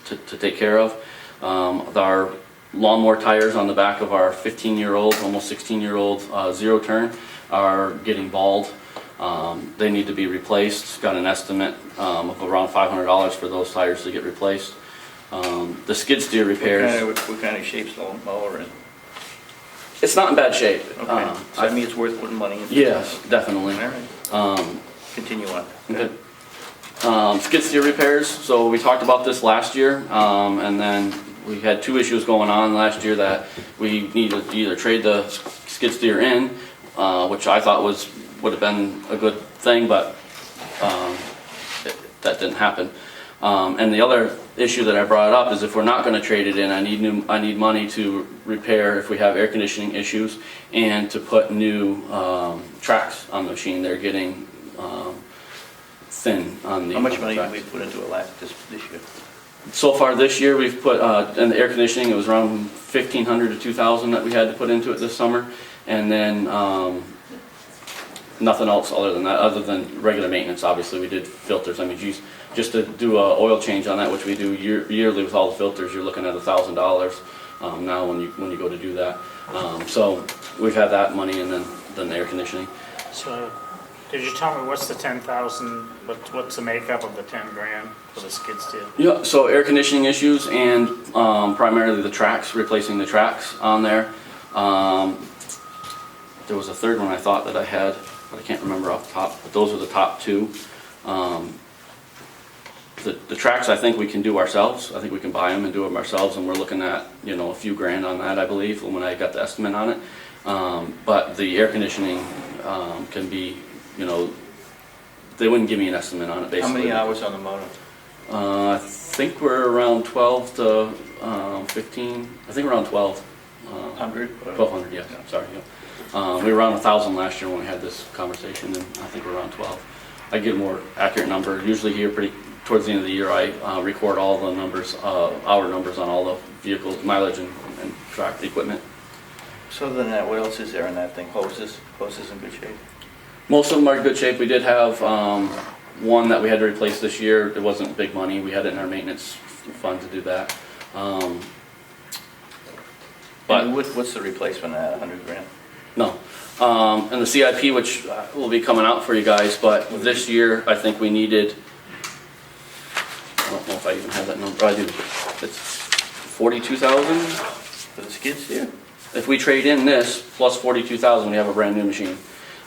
to take care of. Our lawnmower tires on the back of our 15-year-old, almost 16-year-old zero turn are getting bald. They need to be replaced. Got an estimate of around $500 for those tires to get replaced. The skid steer repairs. What kind of shape's the mower in? It's not in bad shape. Okay, so I mean it's worth putting money into. Yes, definitely. All right. Continue on. Okay. Skid steer repairs. So we talked about this last year, and then we had 2 issues going on last year that we needed to either trade the skid steer in, which I thought would have been a good thing, but that didn't happen. And the other issue that I brought up is if we're not going to trade it in, I need money to repair if we have air conditioning issues and to put new tracks on the machine. They're getting thin on the. How much money tracks. did we put into it this year? So far this year, we've put in the air conditioning. It was around $1,500 to $2,000 that we had to put into it this summer, and then nothing else other than that, other than regular maintenance. Obviously, we did filters. I mean, geez, just to do a oil change on that, which we do yearly with all the filters, you're looking at $1,000 now when you go to do that. So we've had that money, and then the air conditioning. So, could you tell me what's the 10,000, what's the makeup of the 10 grand for the skid steer? Yeah, so air conditioning issues and primarily the tracks, replacing the tracks on there. There was a third one I thought that I had, but I can't remember off the top, but those are the top 2. The tracks I think we can do ourselves. I think we can buy them and do them ourselves, and we're looking at a few grand on that, I believe, when I got the estimate on it. But the air conditioning can be, they wouldn't give me an estimate on it basically. How many hours on the motor? I think we're around 12 to 15. I think around 12. 100? 1,200, yes. Sorry. Yeah. We were around 1,000 last year when we had this conversation, and I think we're around 12. I get a more accurate number. Usually here, towards the end of the year, I record all the numbers, hour numbers on all the vehicles, mileage, and track equipment. So other than that, what else is there in that thing? Hoses in good shape? Most of them are in good shape. We did have one that we had to replace this year. It wasn't big money. We had it in our maintenance fund to do that. But what's the replacement at 100 grand? No. And the CIP, which will be coming out for you guys, but this year I think we needed know if I even have that number, I do. It's 42,000. For the skid steer? If we trade in this plus 42,000, we have a brand new machine.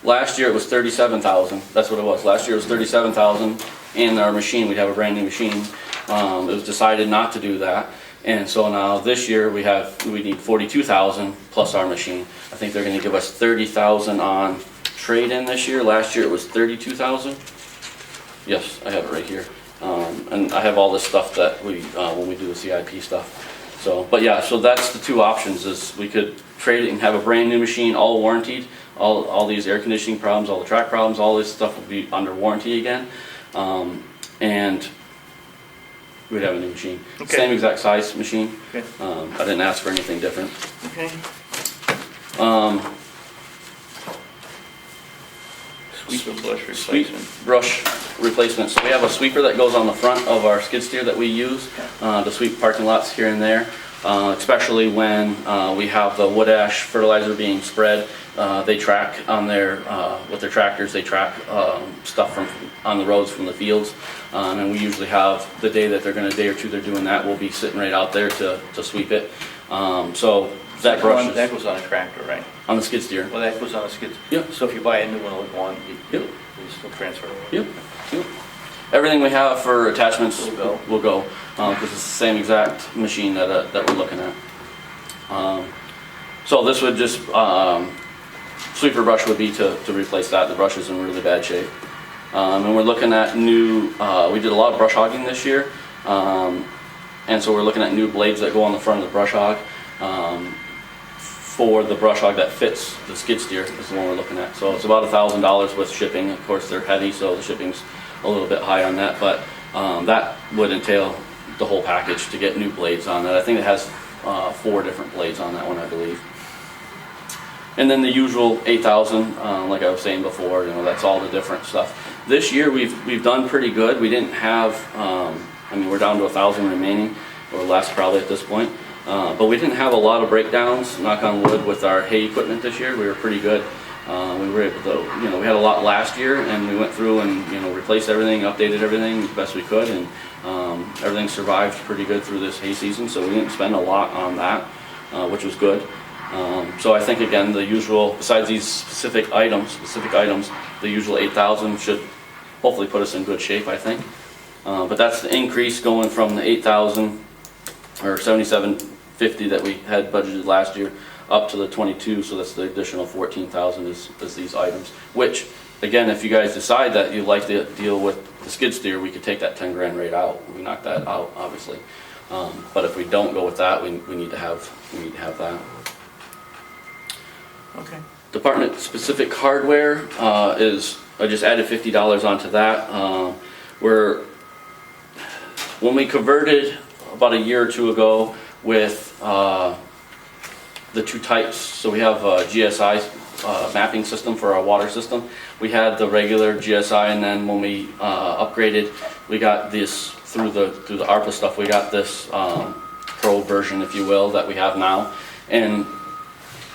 Last year it was 37,000. That's what it was. Last year it was 37,000, and our machine, we'd have a brand new machine. It was decided not to do that, and so now this year we need 42,000 plus our machine. I think they're going to give us 30,000 on trade-in this year. Last year it was 32,000. Yes, I have it right here, and I have all this stuff that we when we do the CIP stuff. So, but yeah, so that's the two options, is we could trade it and have a brand new machine, all warranted, all these air conditioning problems, all the track problems, all this stuff will be under warranty again, and we'd have a new machine. Okay. Same exact size machine. Okay. I didn't ask for anything different. Okay. Sweeper brush replacement. Brush replacement. So we have a sweeper that goes on the front of our skid steer that we use to sweep parking lots here and there, especially when we have the wood ash fertilizer being spread. They track on their with their tractors. They track stuff from on the roads from the fields, and we usually have the day that they're going to, day or two they're doing that. We'll be sitting right out there to sweep it. So that brush is That goes on a tractor, right? on the skid steer. Well, that goes on a skid. Yep. So if you buy a new one, it'll go on, Yep. you still transfer it. Yep. Yep. Everything we have for attachments Will go. will go, because it's the same exact machine that we're looking at. So this would just, sweeper brush would be to replace that. The brush is in really bad shape. And we're looking at new, we did a lot of brush hogging this year, and so we're looking at new blades that go on the front of the brush hog. For the brush hog that fits the skid steer is the one we're looking at. So it's about $1,000 with shipping. Of course, they're heavy, so the shipping's a little bit high on that, but that would entail the whole package to get new blades on that. I think it has 4 different blades on that one, I believe. And then the usual 8,000, like I was saying before, that's all the different stuff. This year we've done pretty good. We didn't have, I mean, we're down to 1,000 remaining, or less probably at this point. But we didn't have a lot of breakdowns, knock on wood, with our hay equipment this year. We were pretty good. We were able to, we had a lot last year, and we went through and, replaced everything, updated everything as best we could, and everything survived pretty good through this hay season, so we didn't spend a lot on that, which was good. So I think, again, the usual, besides these specific items, the usual 8,000 should hopefully put us in good shape, I think. But that's the increase going from the 8,000 or 7,750 that we had budgeted last year up to the 22, so that's the additional 14,000 is these items. Which, again, if you guys decide that you'd like to deal with the skid steer, we could take that 10 grand rate out. We knock that out, obviously. But if we don't go with that, we need to have that. Okay. Department specific hardware is, I just added $50 onto that. When we converted about a year or two ago with the 2 types, so we have a GSI mapping system for our water system. We had the regular GSI, and then when we upgraded, we got this through the ARPA stuff. We got this pro version, if you will, that we have now. And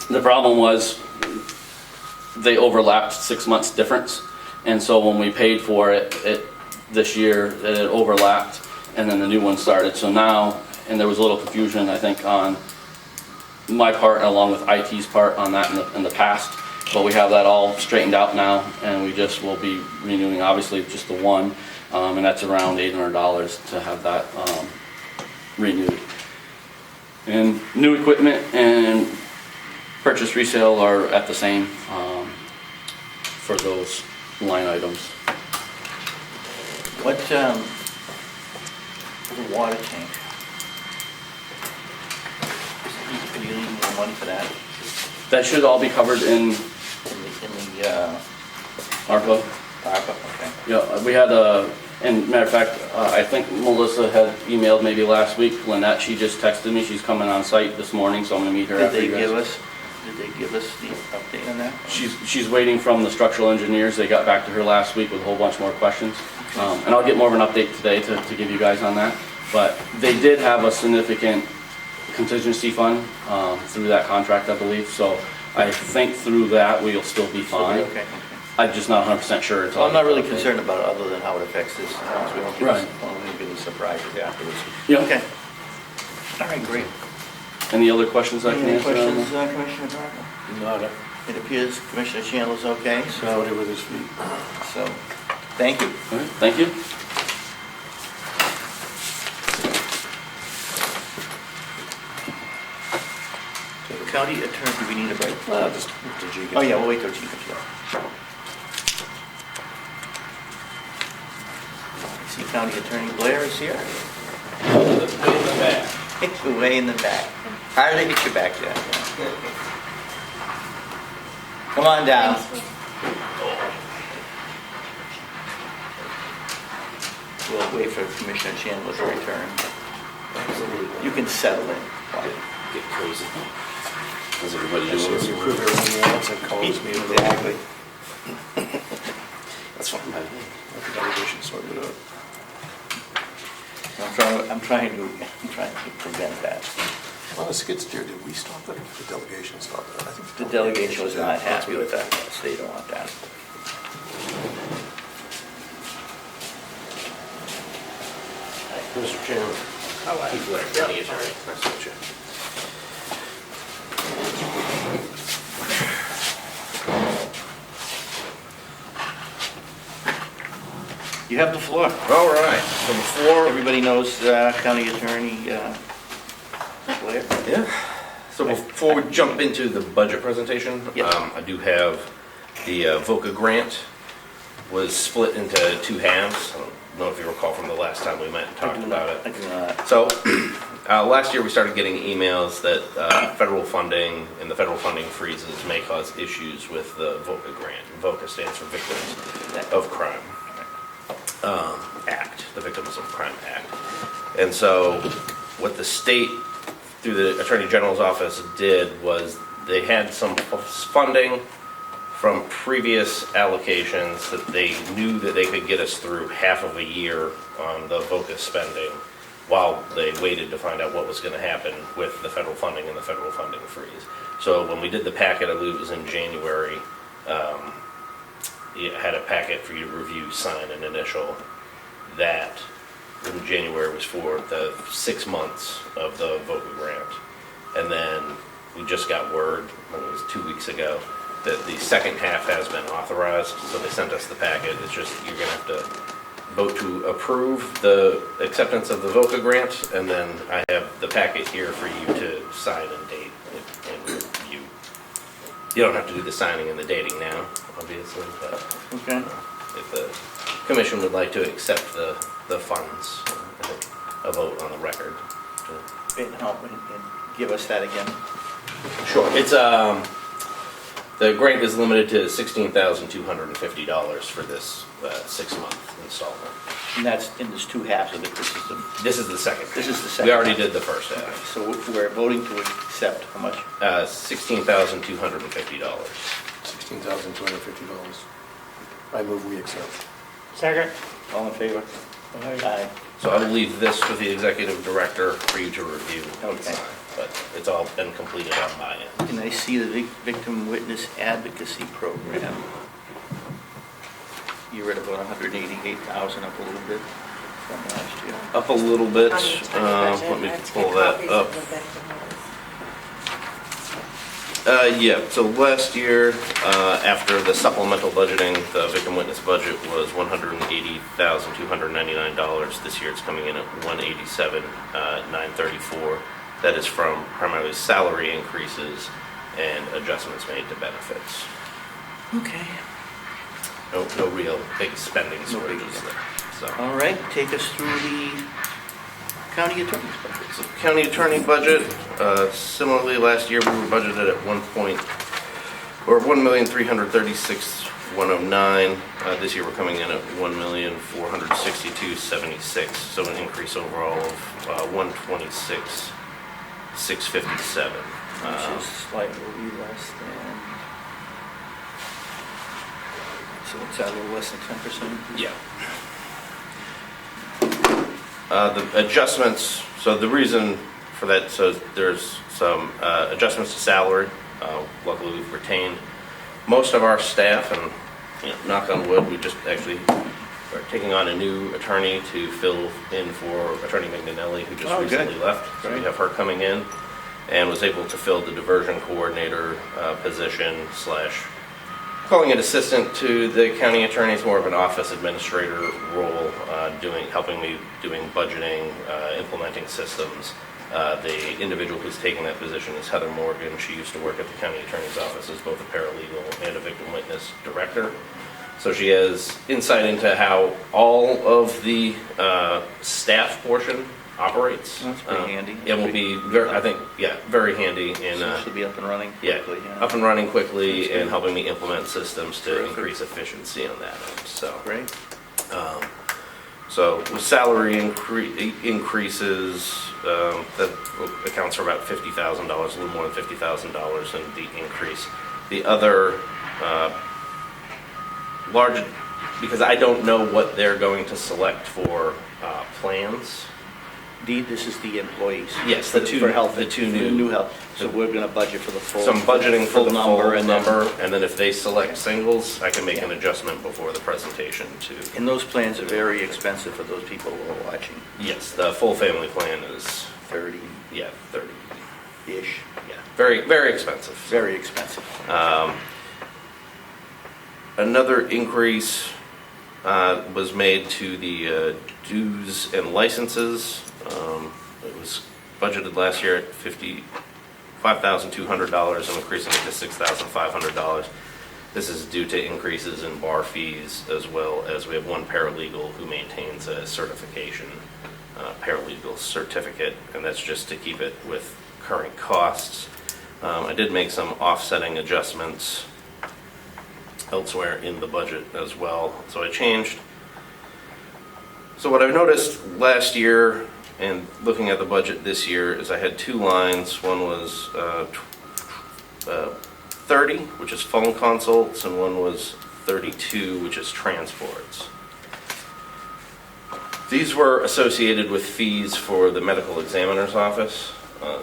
the problem was they overlapped 6 months difference, and so when we paid for it this year, it overlapped, and then the new one started. So now, and there was a little confusion, I think, on my part along with IT's part on that in the past, but we have that all straightened out now, and we just will be renewing, obviously, just the one, and that's around $800 to have that renewed. And new equipment and purchase resale are at the same for those line items. What, the water tank? Are you leaving more money for that? That should all be covered in In the ARPA. ARPA, okay. Yeah, we had and matter of fact, I think Melissa had emailed maybe last week. Lynette, she just texted me. She's coming on site this morning, so I'm gonna meet her after you guys. Did they give us the update on that? She's waiting from the structural engineers. They got back to her last week with a whole bunch more questions. And I'll get more of an update today to give you guys on that. But they did have a significant contingency fund through that contract, I believe. So I think through that we'll still be fine. Okay. I'm just not 100% sure. until Well, I'm not I- really concerned about it, other than how it affects this, as long as we don't Right. get any surprises afterwards. Yeah. Okay. All right, great. Any other questions I can Any answer? questions, Commissioner Barker? Nada. It appears Commissioner Chandler's okay, Somebody with his feet. so, thank you. All right, thank you. County attorney, do we need a break? Just to G. Oh, yeah, we'll wait till Chief comes back. I see County Attorney Blair is here. It's way in the back. Hard to get you back there. Come on down. We'll wait for Commissioner Chandler to return. You can settle in. Get crazy. How's everybody So if you doing? prove everything else and calls me, Exactly. That's fine by me. let the delegation sort it out. I'm trying to prevent that. On the skid steer, did we stop that? The delegation stopped that. I think The delegation was not happy with that. Yes, they don't want that. Mr. Chairman. Keith Blair, County Attorney. Nice to meet you. You have the floor. All right, so before, Everybody knows County Attorney Blair? yeah, so before we jump into the budget presentation, Yep. I do have the VOCA grant was split into two halves. I don't know if you recall from the last time we met and talked about it. I do not. So, last year we started getting emails that federal funding and the federal funding freezes may cause issues with the VOCA grant. VOCA stands for Victims of Crime Act, the Victims of Crime Act. And so, what the state, through the Attorney General's office, did was they had some funding from previous allocations that they knew that they could get us through half of a year on the VOCA spending while they waited to find out what was going to happen with the federal funding and the federal funding freeze. So when we did the packet, I believe it was in January, you had a packet for you to review, sign, and initial. That in January was for the 6 months of the VOCA grant. And then we just got word, it was 2 weeks ago, that the second half has been authorized, so they sent us the packet. It's just, you're gonna have to vote to approve the acceptance of the VOCA grant, and then I have the packet here for you to sign and date and review. You don't have to do the signing and the dating now, obviously, but Okay. if the commission would like to accept the funds, a vote on the record. And help and give us that again. Sure. It's, the grant is limited to $16,250 for this 6-month installment. And that's in this two halves of it. This is the second. This is the We second. already did the first half. So we're voting to accept how much? $16,250. $16,250. I move we accept. Second? All in favor? Aye. So I will leave this with the executive director for you to review and Okay. sign, but it's all been completed on my end. And I see the Victim Witness Advocacy Program. You're at about 188,000, up a little bit from last year. Up a little bit, let me pull that up. Yeah, so last year, after the supplemental budgeting, the victim witness budget was $180,299. This year it's coming in at $187,934. That is from primarily salary increases and adjustments made to benefits. Okay. No real big spending No surges biggies. there. So, All right, take us through the county attorney's budget. so county attorney budget, similarly last year we were budgeted at $1,336,109. This year we're coming in at $1,462,76. So an increase overall of $126,657. Which is slightly less than, so it's a little less than 10%? Yeah. The adjustments, so the reason for that, so there's some adjustments to salary. Luckily, we've retained most of our staff, and knock on wood, we just actually are taking on a new attorney to fill in for Attorney McNanelli, who just recently left. So we have her coming in, and was able to fill the diversion coordinator position slash, calling it assistant to the county attorney. It's more of an office administrator role, helping me doing budgeting, implementing systems. The individual who's taking that position is Heather Morgan. She used to work at the county attorney's office as both a paralegal and a victim witness director. So she has insight into how all of the staff portion operates. That's pretty handy. It will be, I think, very handy in Should be up and running yeah, quickly. Yeah. up and running quickly and helping me implement systems to increase efficiency on that end. So Great. So with salary increases, that accounts for about $50,000, a little more than $50,000 in the increase. The other large, because I don't know what they're going to select for plans. This is the employees. Yes, for the two- for health. the two for new- new health. So we're going to budget for the full. So I'm budgeting for the full and then- number, and then if they select singles, I can make an adjustment before the presentation to. And those plans are very expensive for those people who are watching. Yes, the full family plan is 30-ish. 30. Yeah, very, very expensive. Very expensive. Another increase was made to the dues and licenses. It was budgeted last year at $55,200, and increasing it to $6,500. This is due to increases in bar fees, as well as we have one paralegal who maintains a certification, paralegal certificate, and that's just to keep it with current costs. I did make some offsetting adjustments elsewhere in the budget as well. So I changed. So what I noticed last year and looking at the budget this year is I had two lines. One was 30, which is phone consults, and one was 32, which is transports. These were associated with fees for the medical examiner's office.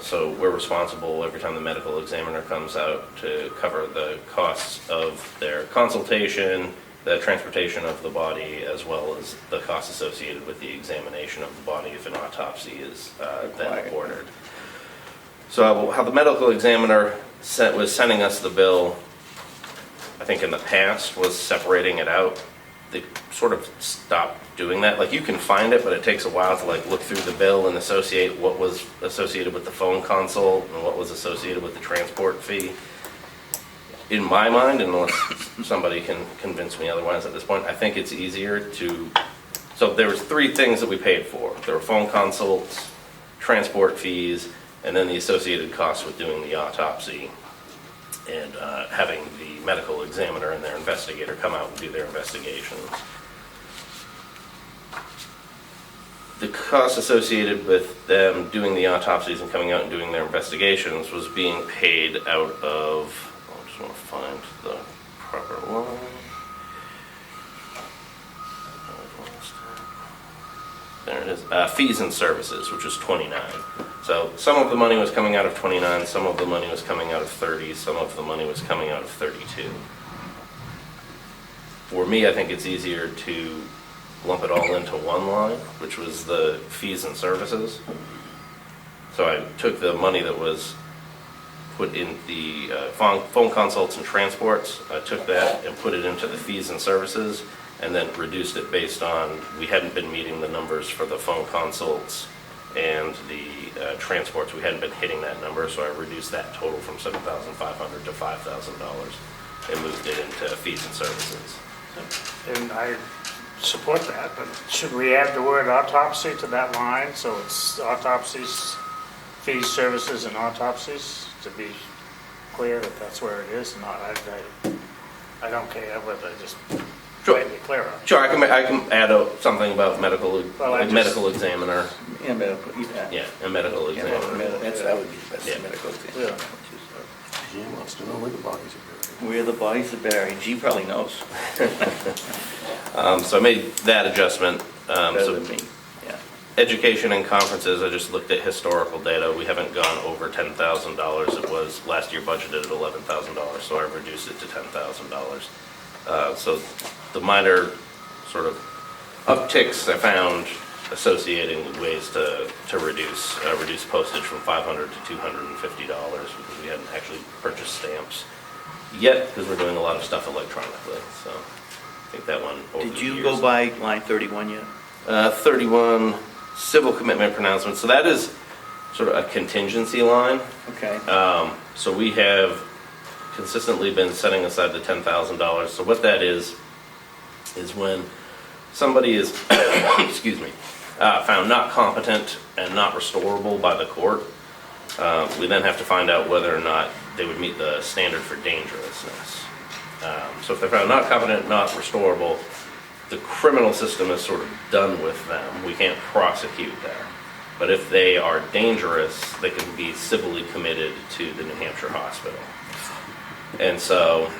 So we're responsible every time the medical examiner comes out to cover the costs of their consultation, the transportation of the body, as well as the costs associated with the examination of the body if an autopsy is then ordered. So how the medical examiner was sending us the bill, I think in the past, was separating it out. They sort of stopped doing that. Like, you can find it, but it takes a while to look through the bill and associate what was associated with the phone consult and what was associated with the transport fee. In my mind, unless somebody can convince me otherwise at this point, I think it's easier to. So there was three things that we paid for. There were phone consults, transport fees, and then the associated costs with doing the autopsy and having the medical examiner and their investigator come out and do their investigations. The costs associated with them doing the autopsies and coming out and doing their investigations was being paid out of, I just want to find the proper line. There it is. Fees and services, which is 29. So some of the money was coming out of 29, some of the money was coming out of 30, some of the money was coming out of 32. For me, I think it's easier to lump it all into one line, which was the fees and services. So I took the money that was put in the phone consults and transports, I took that and put it into the fees and services, and then reduced it based on, we hadn't been meeting the numbers for the phone consults and the transports. We hadn't been hitting that number, so I reduced that total from $7,500 to $5,000 and moved it into fees and services. And I support that, but should we add the word autopsy to that line, so it's autopsies, fees, services, and autopsies, to be clear that that's where it is? Not, I don't care, but I just Sure. try to be clear on it. Sure, I can add something about medical medical examiner. Yeah, medical. Yeah, a medical examiner. That would be the best. Yeah. Medical examiner. Yeah. Gene wants to know where the bodies are buried. Where the bodies are buried. G probably knows. So I made that adjustment. Better So than me. Yeah. education and conferences, I just looked at historical data. We haven't gone over $10,000. It was last year budgeted at $11,000, so I reduced it to $10,000. So the minor sort of upticks I found associating with ways to reduce postage from $500 to $250 because we hadn't actually purchased stamps yet because we're doing a lot of stuff electronically. So I think that one over Did the you years. go by line 31 yet? 31 civil commitment pronouncement. So that is sort of a contingency line. Okay. So we have consistently been setting aside the $10,000. So what that is when somebody is, excuse me, found not competent and not restorable by the court, we then have to find out whether or not they would meet the standard for dangerousness. So if they're found not competent, not restorable, the criminal system is sort of done with them. We can't prosecute there. But if they are dangerous, they can be civilly committed to the New Hampshire hospital. And so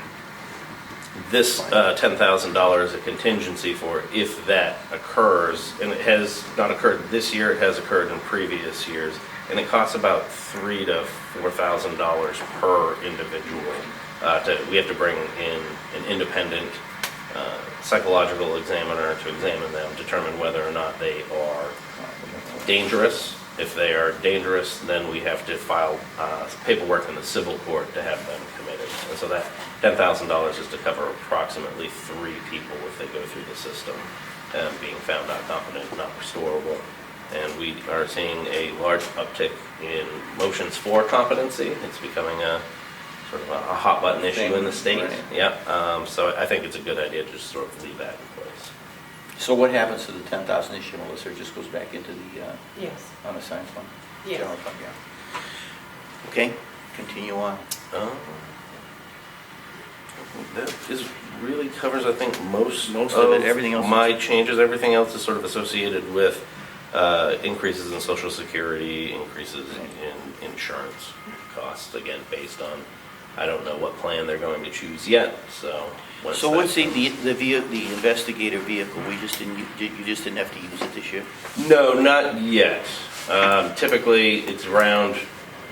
this $10,000 is a contingency for if that occurs, and it has not occurred this year, it has occurred in previous years, and it costs about $3,000 to $4,000 per individual. We have to bring in an independent psychological examiner to examine them, determine whether or not they are dangerous. If they are dangerous, then we have to file paperwork in the civil court to have them committed. And so that $10,000 is to cover approximately 3 people if they go through the system, being found not competent, not restorable. And we are seeing a large uptick in motions for competency. It's becoming a sort of a hot button issue in the state. Right. Yeah. So I think it's a good idea to just sort of leave that in place. So what happens to the 10,000 issue, Melissa? It just goes back into the Yes. unassigned fund? Yes. General fund, yeah. Okay, continue on. That is really covers, I think, most of it. Everything else my changes. Everything else is sort of associated with increases in Social Security, increases in insurance costs. Again, based on, I don't know what plan they're going to choose yet. So What's the investigator vehicle? You just didn't have to use it this year? No, not yet. Typically, it's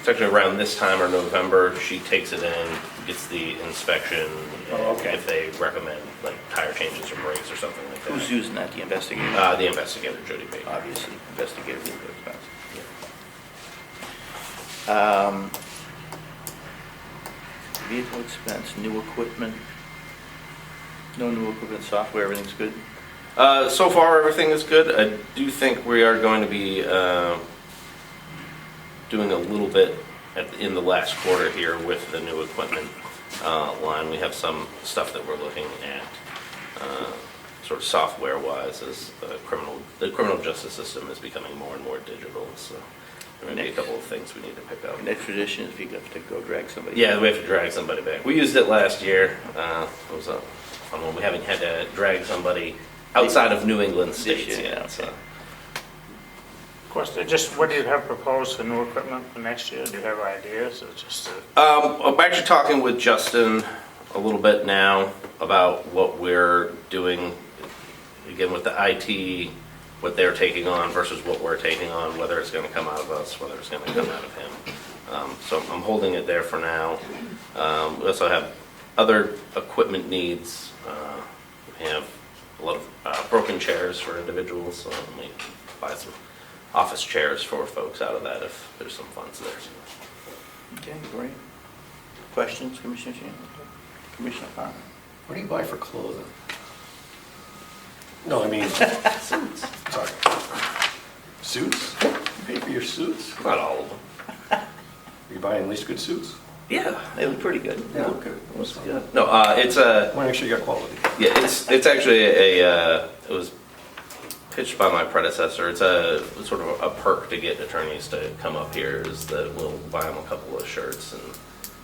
actually around this time or November. She takes it in, gets the inspection. Oh, okay. If they recommend like tire changes or brakes or something like that. Who's using that? The investigator? The investigator, Jody Baker. Obviously, investigator vehicle expense. Vehicle expense, new equipment. No new equipment, software, everything's good? So far, everything is good. I do think we are going to be doing a little bit in the last quarter here with the new equipment line. We have some stuff that we're looking at, sort of software-wise, as the criminal justice system is becoming more and more digital. So there may be a couple of things we need to pick up. And that tradition is you have to go drag somebody. Yeah, we have to drag somebody back. We used it last year. It was a fun one. We haven't had to drag somebody outside of New England states year, yet. yeah. So. Question, just what do you have proposed for new equipment for next year? Do you have ideas or just? I'm actually talking with Justin a little bit now about what we're doing, again, with the IT, what they're taking on versus what we're taking on, whether it's going to come out of us, whether it's going to come out of him. So I'm holding it there for now. We also have other equipment needs. We have a lot of broken chairs for individuals, so we buy some office chairs for folks out of that if there's some funds there. Okay, great. Questions, Commissioner Chan? Commissioner Parker? What do you buy for clothing? No, I mean, suits. Sorry. Suits? You pay for your suits? Not all of them. Are you buying at least good suits? Yeah. They look pretty good. Yeah, okay. That's fine. Yeah. No, it's a. I want to make sure you got quality. Yeah, it's actually it was pitched by my predecessor. It's a sort of a perk to get attorneys to come up here is that we'll buy them a couple of shirts and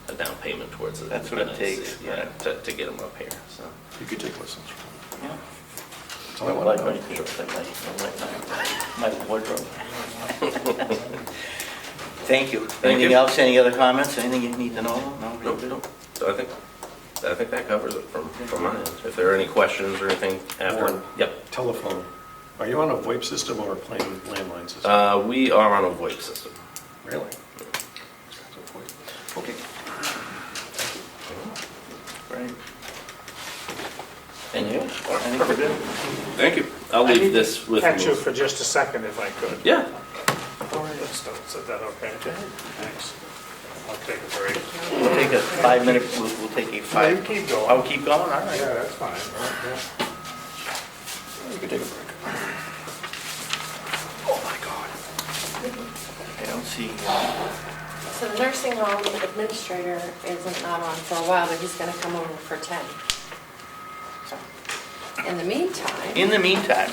a down payment towards it. That's what it takes. Yeah, to get them up here. So. You could take lessons. Yeah. That's all I I want like to my know. shorts, I like my wardrobe. Thank you. Thank Anything you. else, any other comments, anything you need to know? No? Nope. So I think that covers it from my end. If there are any questions or anything after. Warren. Yep. Telephone. Are you on a VoIP system or a plain landline system? We are on a VoIP system. Really? Okay. Great. Pretty good. Thank you. I'll I need leave this to with catch you you. for just a second if I could. Yeah. Is that okay? Thanks. I'll take a break. We'll take a 5-minute, we'll take a 5. You keep going. I'll keep going, all right. Yeah, that's fine. You can take a break. Oh, my God. I don't see, So the nursing home administrator isn't not on for a while, but he's gonna come over for 10. So, in the meantime, in the meantime,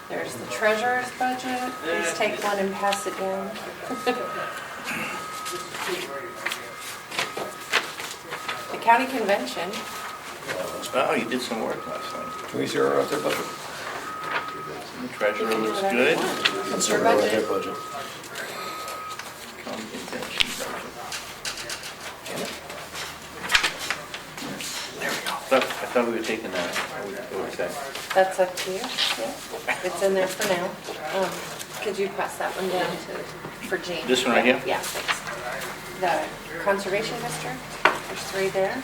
there's the treasurer's budget. Please take one and pass it down. The county convention, oh, you did some work last night. Can we zero out their budget? The treasurer you can do looks whatever good. you want. It's your Zero out their budget. budget. County convention budget. There we go. I thought we were taking that. What was that? That's up to you. Yeah. It's in there for now. Could you pass that one down for Jean? This one right here? Yeah, thanks. The conservation district, there's 3 there.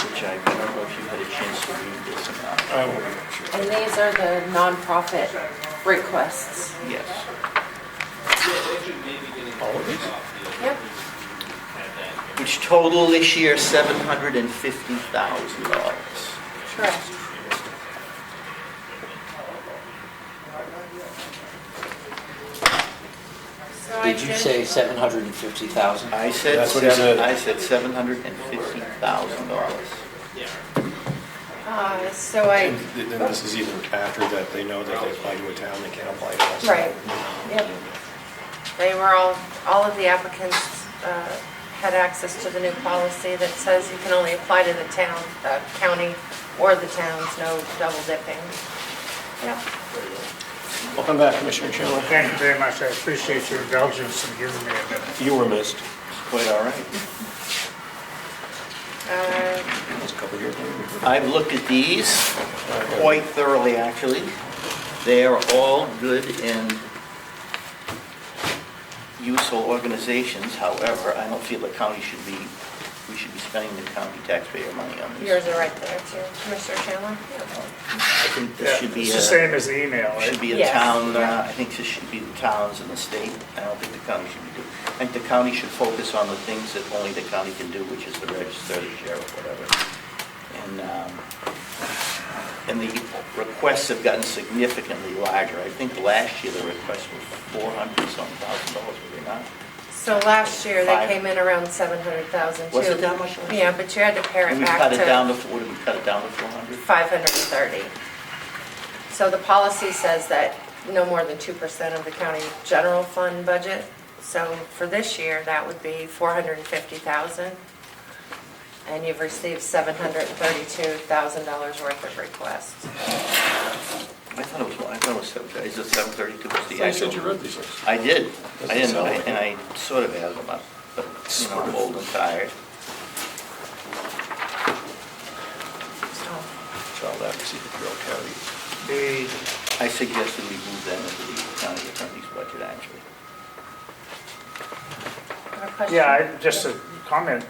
Which I don't know if you had a chance to read this or not. I will make sure. And these are the nonprofit requests. Yes. All of these? Yep. Which total this year $750,000. Correct. So I Did you say 750,000? I said That's what he said. I said $750,000. So I, And then this is even after that they know that they apply to a town, they can't apply to us. right, yep. They were all of the applicants had access to the new policy that says you can only apply to the town, the county, or the towns, no double dipping. Yep. Welcome back, Commissioner Chandler. Thank you very much. I appreciate your indulgence in giving me a minute. You were missed. Quite all right. That's a couple of years. I've looked at these quite thoroughly, actually. They are all good and useful organizations. However, I don't feel the county we should be spending the county taxpayer money on these. Yours are right there too, Commissioner Chandler. I think this should be It's the a, same as the email, right? should be a Yes. town, I think this should be the towns and the state. I don't think the county should be doing. I think the county should focus on the things that only the county can do, which is the register, the sheriff, whatever. And the requests have gotten significantly larger. I think last year the requests were $400,000, were they not? So last year, they 5. came in around 700,000 too. Was it that much last year? Yeah, but you had to pare And it we back cut it down to to, what did we cut it down to, 400? 530. So the policy says that no more than 2% of the county general fund budget. So for this year, that would be 450,000. And you've received $732,000 worth of requests. I thought it was 7, is it 732 was the You said you actual? read these things. I did. Doesn't I didn't, sound like and I sort of added them up, but, I'm old and tired. So I'll have to see the Carroll County. I suggested we move them into the county attorney's budget, actually. Have a question? Yeah, just a comment,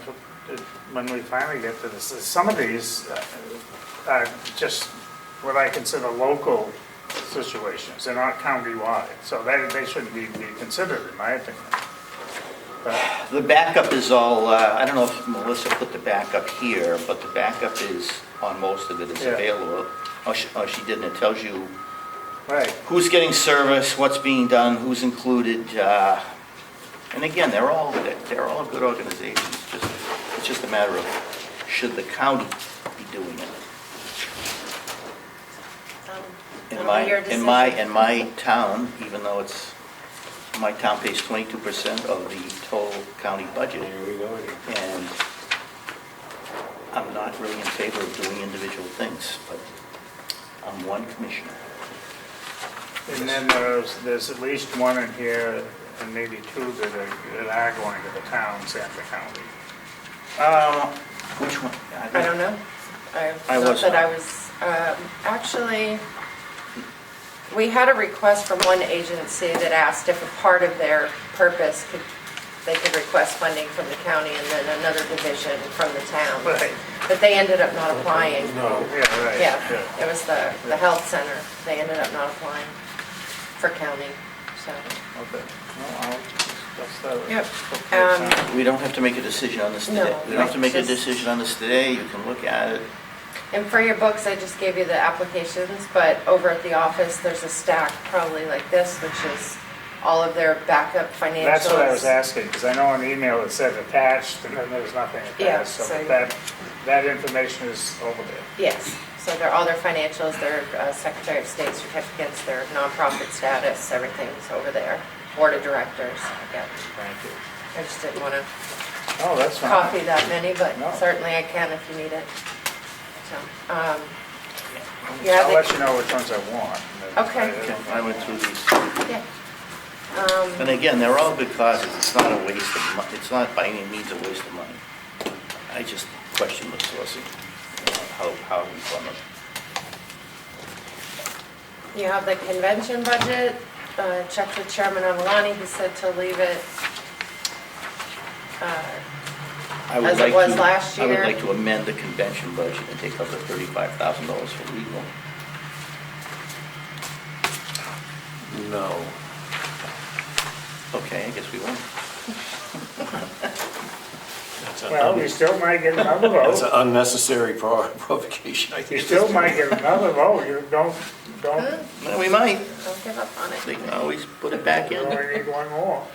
when we finally get to this, some of these are just what I consider local situations, they're not county-wide, so they shouldn't even be considered, in my opinion. But The backup is all, I don't know if Melissa put the backup here, but the backup is, on most of it, is Yeah. available. Oh, she didn't. It tells you right, who's getting service, what's being done, who's included. And again, they're all good organizations. It's just a matter of, should the county be doing it? It'll be your In my decision. town, even though my town pays 22% of the total county budget, Here we go. and I'm not really in favor of doing individual things, but I'm one commissioner. and then there's at least one in here, and maybe 2 that are going to the towns and the county. Which one? I don't know. I Not was that not. I was, actually, we had a request from one agency that asked if a part of their purpose could they could request funding from the county and then another division from the town. Right. But they ended up not applying. No, yeah, right. Yeah, it was the health center. They ended up not applying for county, so. Okay. Well, Yep. We don't have to make a decision on this No, today. We don't have to make a just- decision on this today. You can look at it. And for your books, I just gave you the applications, but over at the office, there's a stack probably like this, which is all of their backup financials. That's what I was asking, because I know on the email it said attached, and then there's nothing Yeah, attached, so so- that information is over there. Yes, so they're all their financials, their Secretary of State certificates, their nonprofit status, everything's over there. Board of Directors, yeah. Thank you. I just didn't want to Oh, that's fine. copy that many, but No. certainly I can if you need it. So, yeah, I'll let you know which ones I want. Okay. Okay, I went through these. yeah. And again, they're all good causes. It's not a waste of money. It's not by any means a waste of money. I just question the sourcing, how we fund them. You have the convention budget, checked with Chairman Avalani, he said to leave it I would as it like was to- last I would year. like to amend the convention budget and take up the $35,000 for legal. No. Okay, I guess we won't. Well, you still might get another That's an vote. unnecessary provocation, I You think. still might get another vote. You don't, Well, we might. Don't give up on it. They can always put it back you in. only need one more.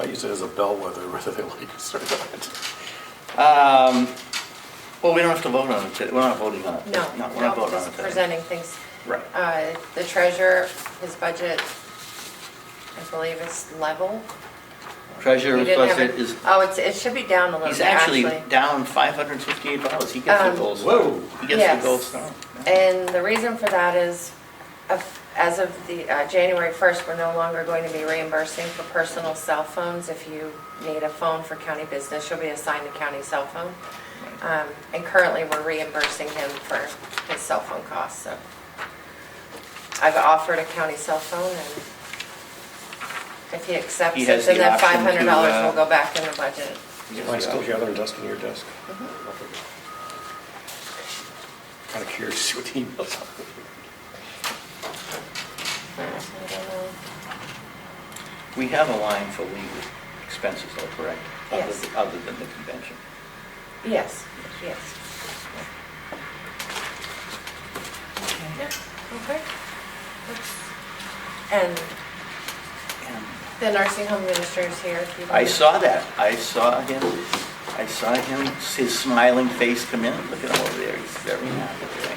I use it as a bellwether whether they like us or not. Well, we don't have to vote on it. today. We're not voting on it. No, We're not voting on just it today. presenting things. Right. The treasurer, his budget, I believe is level. Treasurer's You didn't have budget it- is, Oh, it should be down a little he's bit, actually actually. down $558. He gets the gold star. Whoa. He gets Yes. the gold star. And the reason for that is, as of the January 1st, we're no longer going to be reimbursing for personal cell phones. If you need a phone for county business, you'll be assigned a county cell phone. And currently, we're reimbursing him for his cell phone costs, so. I've offered a county cell phone, and if he accepts He it, has then the that option $500 to, will go back in the budget. Am I still gathering dust in your desk? Kind of curious to see what the emails are. We have a line for legal expenses, though, correct? Yes. Other than the convention. Yes, yes. Yeah, okay. And And the nursing home administrator is here. if you I want. saw that. I saw him, his smiling face come in. Look at him over there. He's very happy today.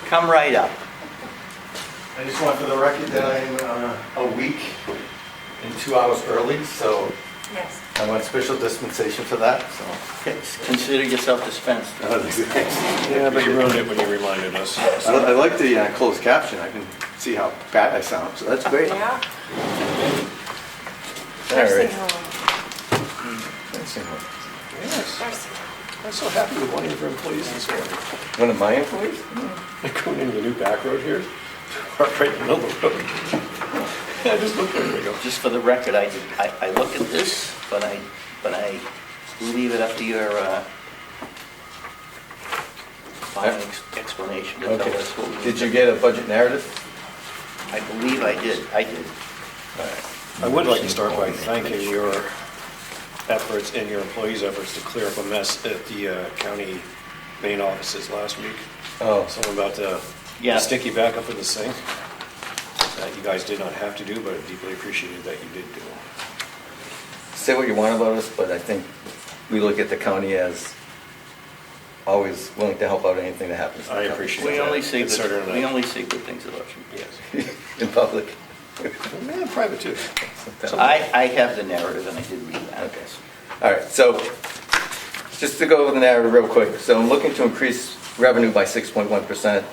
Come right up. I just want for the record that I'm a week and 2 hours early, so Yes. I want special dispensation for that, so. Consider yourself dispensed. Yeah, but you ruined it when you reminded us. I like the closed caption, I can see how bad I sound, so that's great. Yeah. All right. Nursing home. Nursing home. Yes. Nursing home. I'm so happy with one of your employees this morning. One of my employees? They're going into the new back road here, parked right in the middle of the road. Yeah, just look, there we go. Just for the record, I look at this, but I leave it up to your final explanation to tell us what we need. Did you get a budget narrative? I believe I did. I would like to start by thanking your efforts and your employees' efforts to clear up a mess at the county main offices last week. Oh, Something about the Yeah. sticky backup in the sink that you guys did not have to do, but I deeply appreciated that you did do. say what you want about us, but I think we look at the county as always willing to help out anything that happens. to the I county. appreciate We that. only say Considering we that- only say good things about you. Yes. In public. Yeah, private too. I have the narrative and I did read that. Okay. All right, so just to go over the narrative real quick. So I'm looking to increase revenue by 6.1%.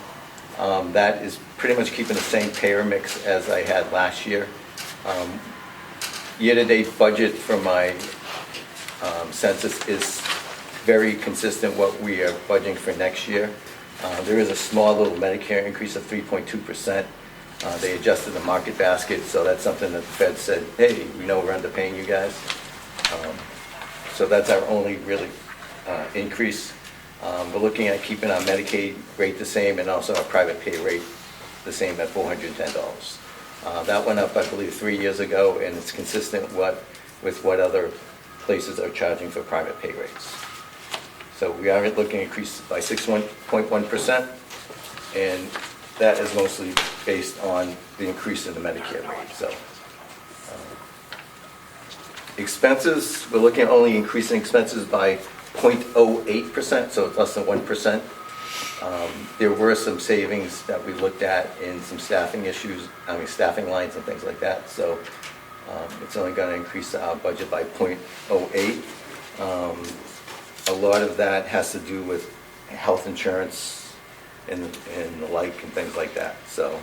That is pretty much keeping the same payer mix as I had last year. Year-to-date budget for my census is very consistent what we are budgeting for next year. There is a small little Medicare increase of 3.2%. They adjusted the market basket, so that's something that the Fed said, hey, we know we're underpaying you guys. So that's our only really increase. We're looking at keeping our Medicaid rate the same and also our private pay rate the same at $410. That went up, I believe, 3 years ago, and it's consistent with what other places are charging for private pay rates. So we are looking to increase by 6.1%, and that is mostly based on the increase in the Medicare rate. So expenses, we're looking at only increasing expenses by 0.08%, so it's less than 1%. There were some savings that we looked at in some staffing staffing lines and things like that. So it's only going to increase our budget by 0.08. A lot of that has to do with health insurance and the like and things like that. So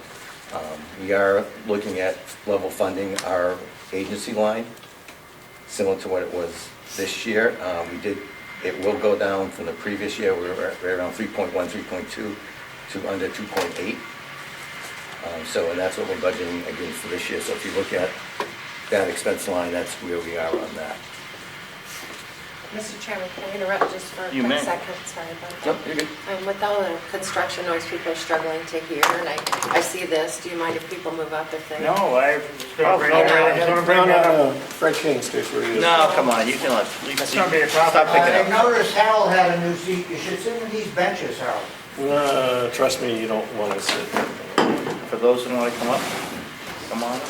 we are looking at level funding our agency line, similar to what it was this year. It will go down from the previous year. We were around 3.1, 3.2 to under 2.8. And that's what we're budgeting again for this year. So if you look at that expense line, that's where we are on that. Mr. Chairman, can I interrupt just for a You quick may. second? Sorry about that. Yep, you're good. With all the construction noise people are struggling to hear, and I see this, do you mind if people move out their thing? No, I was gonna bring that up. Fred King, stay where he is. No, come on, you can leave. That's gonna be a topic. Stop picking I up. noticed Harold had a new seat. You should sit in these benches, Harold. Trust me, you don't want to sit. For those who want to come up, come on up.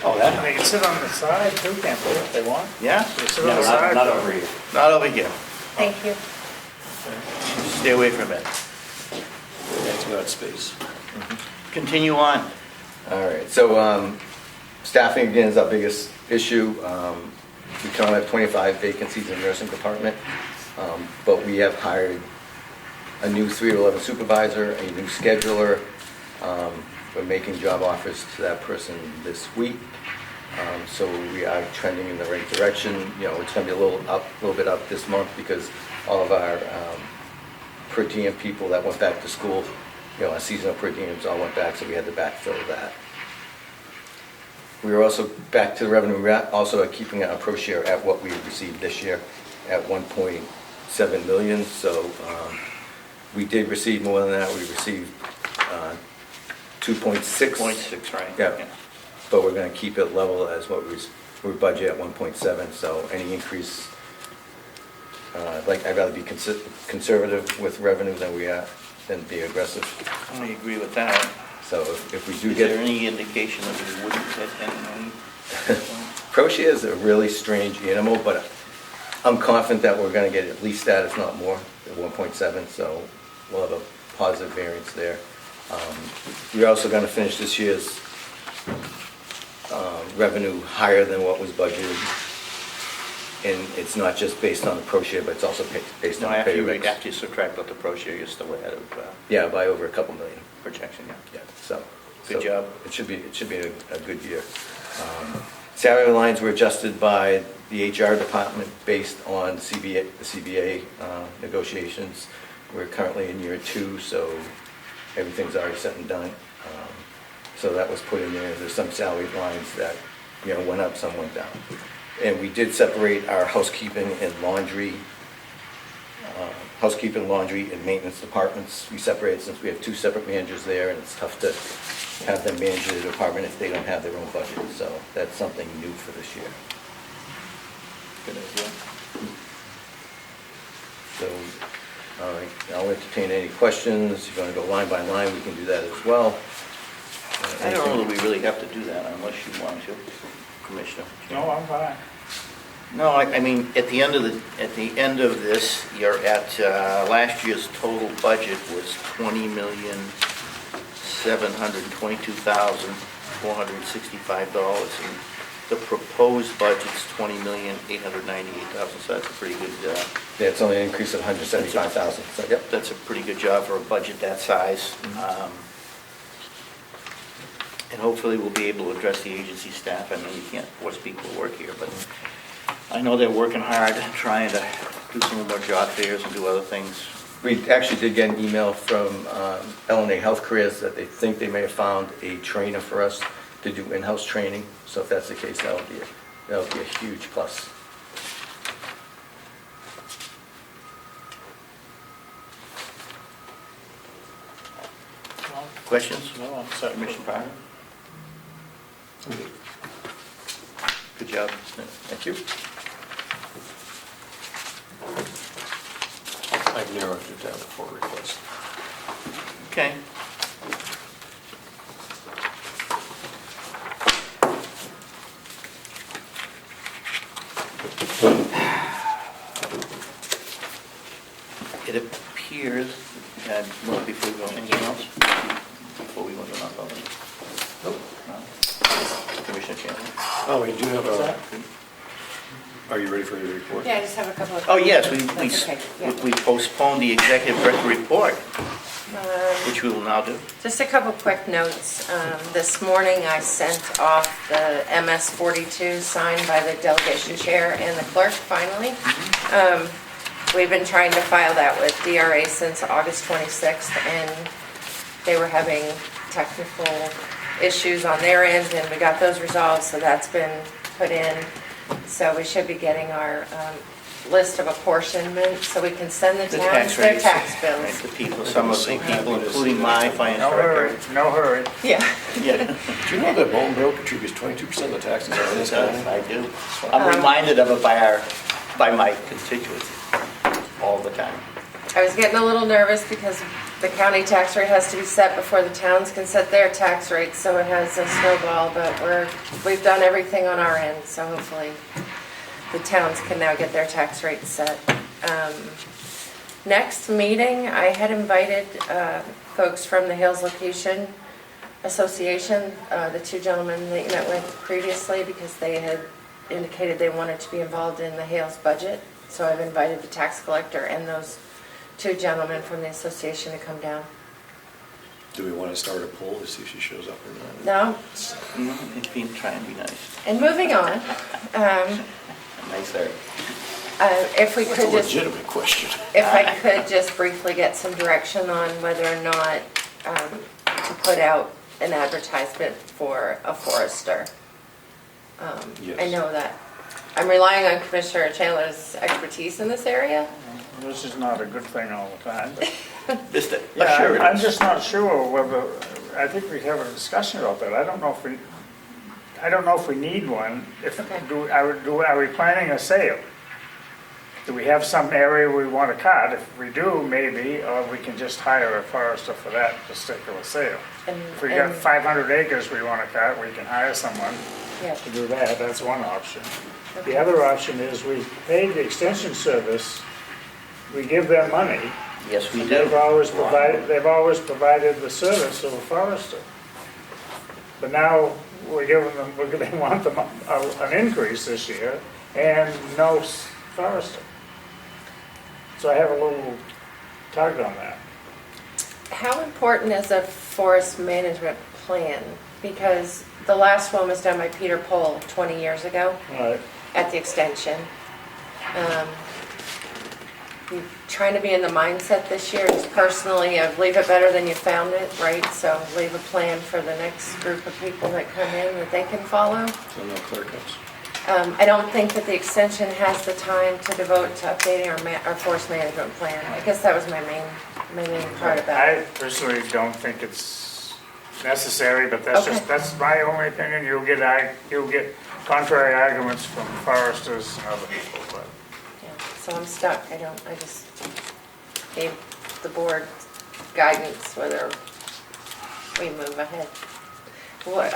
Oh, that? They can sit on the side too, can't they, if they want? Yeah? They sit on the side. Not over here. Not over here. Thank you. Stay away from it. That's about space. Continue on. All right, so staffing again is our biggest issue. We currently have 25 vacancies in the nursing department, but we have hired a new 3 to 11 supervisor, a new scheduler. We're making job offers to that person this week. So we are trending in the right direction. It's going to be a little bit up this month because all of our per diem people that went back to school, our seasonal per diems all went back, so we had to backfill that. We are also back to the revenue. We're also keeping our pro share at what we received this year at 1.7 million. So we did receive more than that. We received 2.6. 0.6, right? Yeah. But we're going to keep it level as what we budget at 1.7. So any increase, I'd rather be conservative with revenue than be aggressive. I agree with that. So if we do Is get there any indication that we wouldn't get any? pro share is a really strange animal, but I'm confident that we're going to get at least that, if not more, at 1.7. So we'll have a positive variance there. We're also going to finish this year's revenue higher than what was budgeted. And it's not just based on the pro share, but it's also based on the pay mix. After you subtract out the pro share, you're still ahead of Yeah, by over a couple million. projection, yeah. Yeah, so. Good job. It should be a good year. Salary lines were adjusted by the HR department based on the CBA negotiations. We're currently in year 2, so everything's already set and done. So that was put in there. There's some salary lines that, went up, some went down. And we did separate our housekeeping, laundry, and maintenance departments. We separated since we have 2 separate managers there, and it's tough to have them manage the department if they don't have their own budget. So that's something new for this year. Good idea. So, all right, I'll entertain any questions. If you want to go line by line, we can do that as well. I don't know that we really have to do that unless you want to, Commissioner. No, I'm fine. No, I mean, at the end of this, you're at, last year's total budget was $20,722,465, and the proposed budget's $20,898,000, so that's a pretty good, Yeah, it's only an increase of 175,000. So, yep. that's a pretty good job for a budget that size. And hopefully we'll be able to address the agency staff. I know you can't force people to work here, but I know they're working hard, trying to do some more job fairs and do other things. We actually did get an email from L&A Health Careers that they think they may have found a trainer for us to do in-house training. So if that's the case, that'll be a huge plus. Questions? No, I'm sorry. Commissioner Parker? Good job. Thank you. I've narrowed it down to 4 requests. Okay. It appears that, well, before we go, anything else? Before we go to non-public? Nope. No? Commissioner Chandler? Oh, we do have a, are you ready for your report? Yeah, I just have a couple of. Oh, yes, That's okay, yeah. we postponed the executive director report, Um, which we will now do. Just a couple quick notes. This morning, I sent off the MS 42 signed by the delegation chair and the clerk, finally. We've been trying to file that with DRA since August 26th, and they were having technical issues on their end, and we got those resolved, so that's been put in. So we should be getting our list of apportionment, so we can send the The towns tax their rates. tax Right, bills. the people, some of the people, including my finance No hurry, director. no hurry. Yeah. Yeah, Do you know that Boltonville contributes 22% of the taxes on this county? I do. I'm reminded of it by my constituents all the time. I was getting a little nervous because the county tax rate has to be set before the towns can set their tax rates, so it has a snowball, but we've done everything on our end, so hopefully the towns can now get their tax rates set. Next meeting, I had invited folks from the Hills Location Association, the 2 gentlemen that you met with previously, because they had indicated they wanted to be involved in the Hales budget. So I've invited the tax collector and those 2 gentlemen from the association to come down. Do we want to start a poll to see if she shows up or not? No? Try and be nice. And moving on, Nicer. if we That's could a just, legitimate question. if I could just briefly get some direction on whether or not to put out an advertisement for a forester. I Yes. know that I'm relying on Commissioner Chandler's expertise in this area. This is not a good thing all the time, but Just yeah, assure I'm us. just not sure whether, I think we have a discussion about that. I don't know if we need one. Are we planning a sale? Do we have some area we want to cut? If we do, maybe, or we can just hire a forester for that particular sale. If we got 500 acres we want to cut, we can hire someone Yeah. to do that. That's one option. The other option is we pay the extension service, we give them money. Yes, we They've do. always provided the service of a forester. But now we're giving them, they want them an increase this year and no forester. So I have a little tug on that. How important is a forest management plan? Because the last one was done by Peter Pohl 20 years ago All right. at the extension. I'm trying to be in the mindset this year, just personally, of leave it better than you found it, right? So leave a plan for the next group of people that come in that they can follow. So no clear cuts. I don't think that the extension has the time to devote to updating our forest management plan. I guess that was my main part about it. I personally don't think it's necessary, but that's Okay. that's my only opinion. You'll get contrary arguments from foresters and other people, but. Yeah, so I'm stuck. I just gave the board guidance whether we move ahead. What,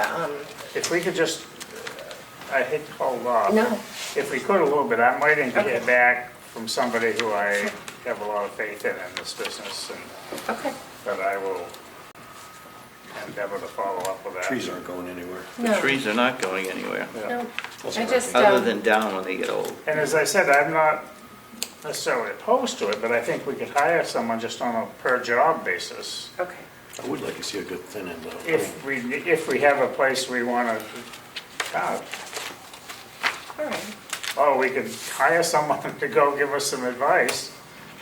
If we could just, I hate to hold off. No. If we could a little bit, I'm waiting to Okay. get back from somebody who I have a lot of faith in this business, and okay. that I will endeavor to follow up with that. Trees aren't going anywhere. The No, trees are not going anywhere, no. Also I just, other than down when they get old. And as I said, I'm not necessarily opposed to it, but I think we could hire someone just on a per-job basis. okay. I would like to see a good thin end though. If we have a place we want to cut, All right. or we could hire someone to go give us some advice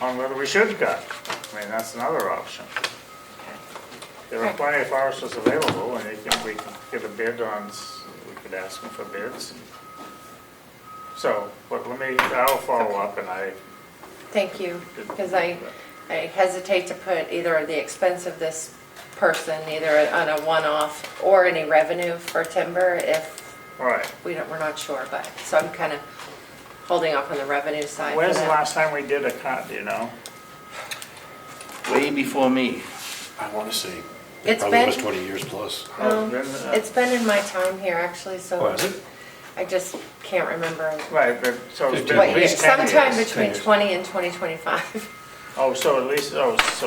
on whether we should cut. I mean, that's another option. There are plenty of foresters available, and we can get a bid on, we could ask them for bids. So, but I'll follow up, and Thank you, because I hesitate to put either the expense of this person, either on a one-off or any revenue for timber if right. we're not sure, but, so I'm kind of holding off on the revenue side for When's the that. last time we did a cut, do you know? Way before me. I want to say, It's probably been- was 20 years plus. It's been in my time here, actually, so Oh, has it? I just can't remember Right, but, so it's been what at year. least 10 Sometime years. between years. 20 and 2025. Oh, so at least, so it's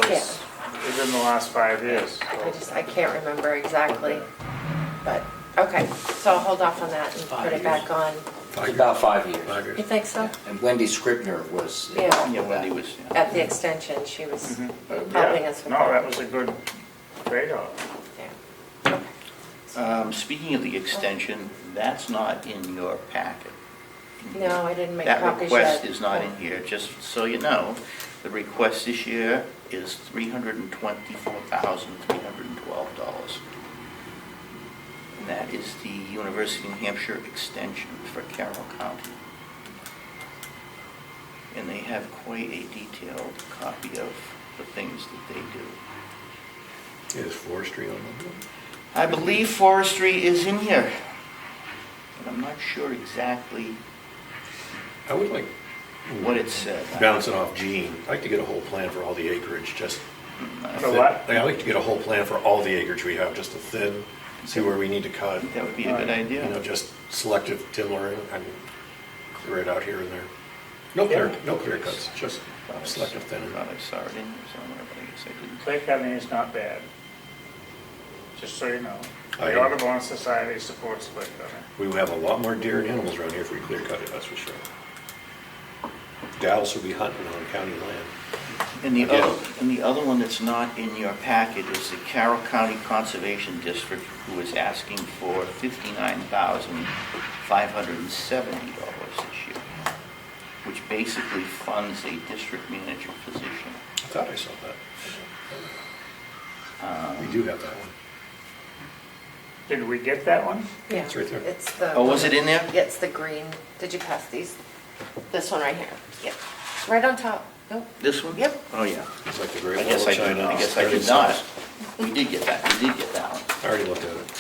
within the last 5 years. I can't remember exactly, but, okay, so I'll hold off on that and put it back on. It's about 5 years. 5 years. You think so? And Wendy Scribner was. Yeah. Yeah, Wendy was, At the extension, she was Yeah, helping us with no, that. that was a good trade-off. Yeah. Okay. speaking of the extension, that's not in your packet. No, I didn't make That copies request yet. is not in here, just so you know. The request this year is $324,312. And that is the University of New Hampshire extension for Carroll County. And they have quite a detailed copy of the things that they do. Is forestry on them? I believe forestry is in here, but I'm not sure exactly I would like, what it said. bouncing off Gene, I'd like to get a whole plan for all the acreage, just. For what? I'd like to get a whole plan for all the acreage we have, just to thin, see where we need to cut. That would be a good idea. You know, just selective timbering and clear it out here and there. No clear cuts, just selective I thinning. thought I saw it in here somewhere, but I guess I didn't. Clay cutting is not bad, just so you know. I- The Audubon Society supports clay cutting. We will have a lot more deer and animals around here if we clear cut it, that's for sure. Gals will be hunting on county land. And the Again. other one that's not in your packet is the Carroll County Conservation District, who is asking for $59,570 this year, which basically funds a district manager position. I thought I saw that. We do have that one. Did we get that one? Yeah. It's right there. It's the. Oh, was it in there? Yeah, it's the green. Did you pass these? This one right here. Yep. Right on top. Nope. This one? Yep. Oh, yeah. It's like the I Great guess Wall I of China. I guess I did not. We did get that one. I already looked at it.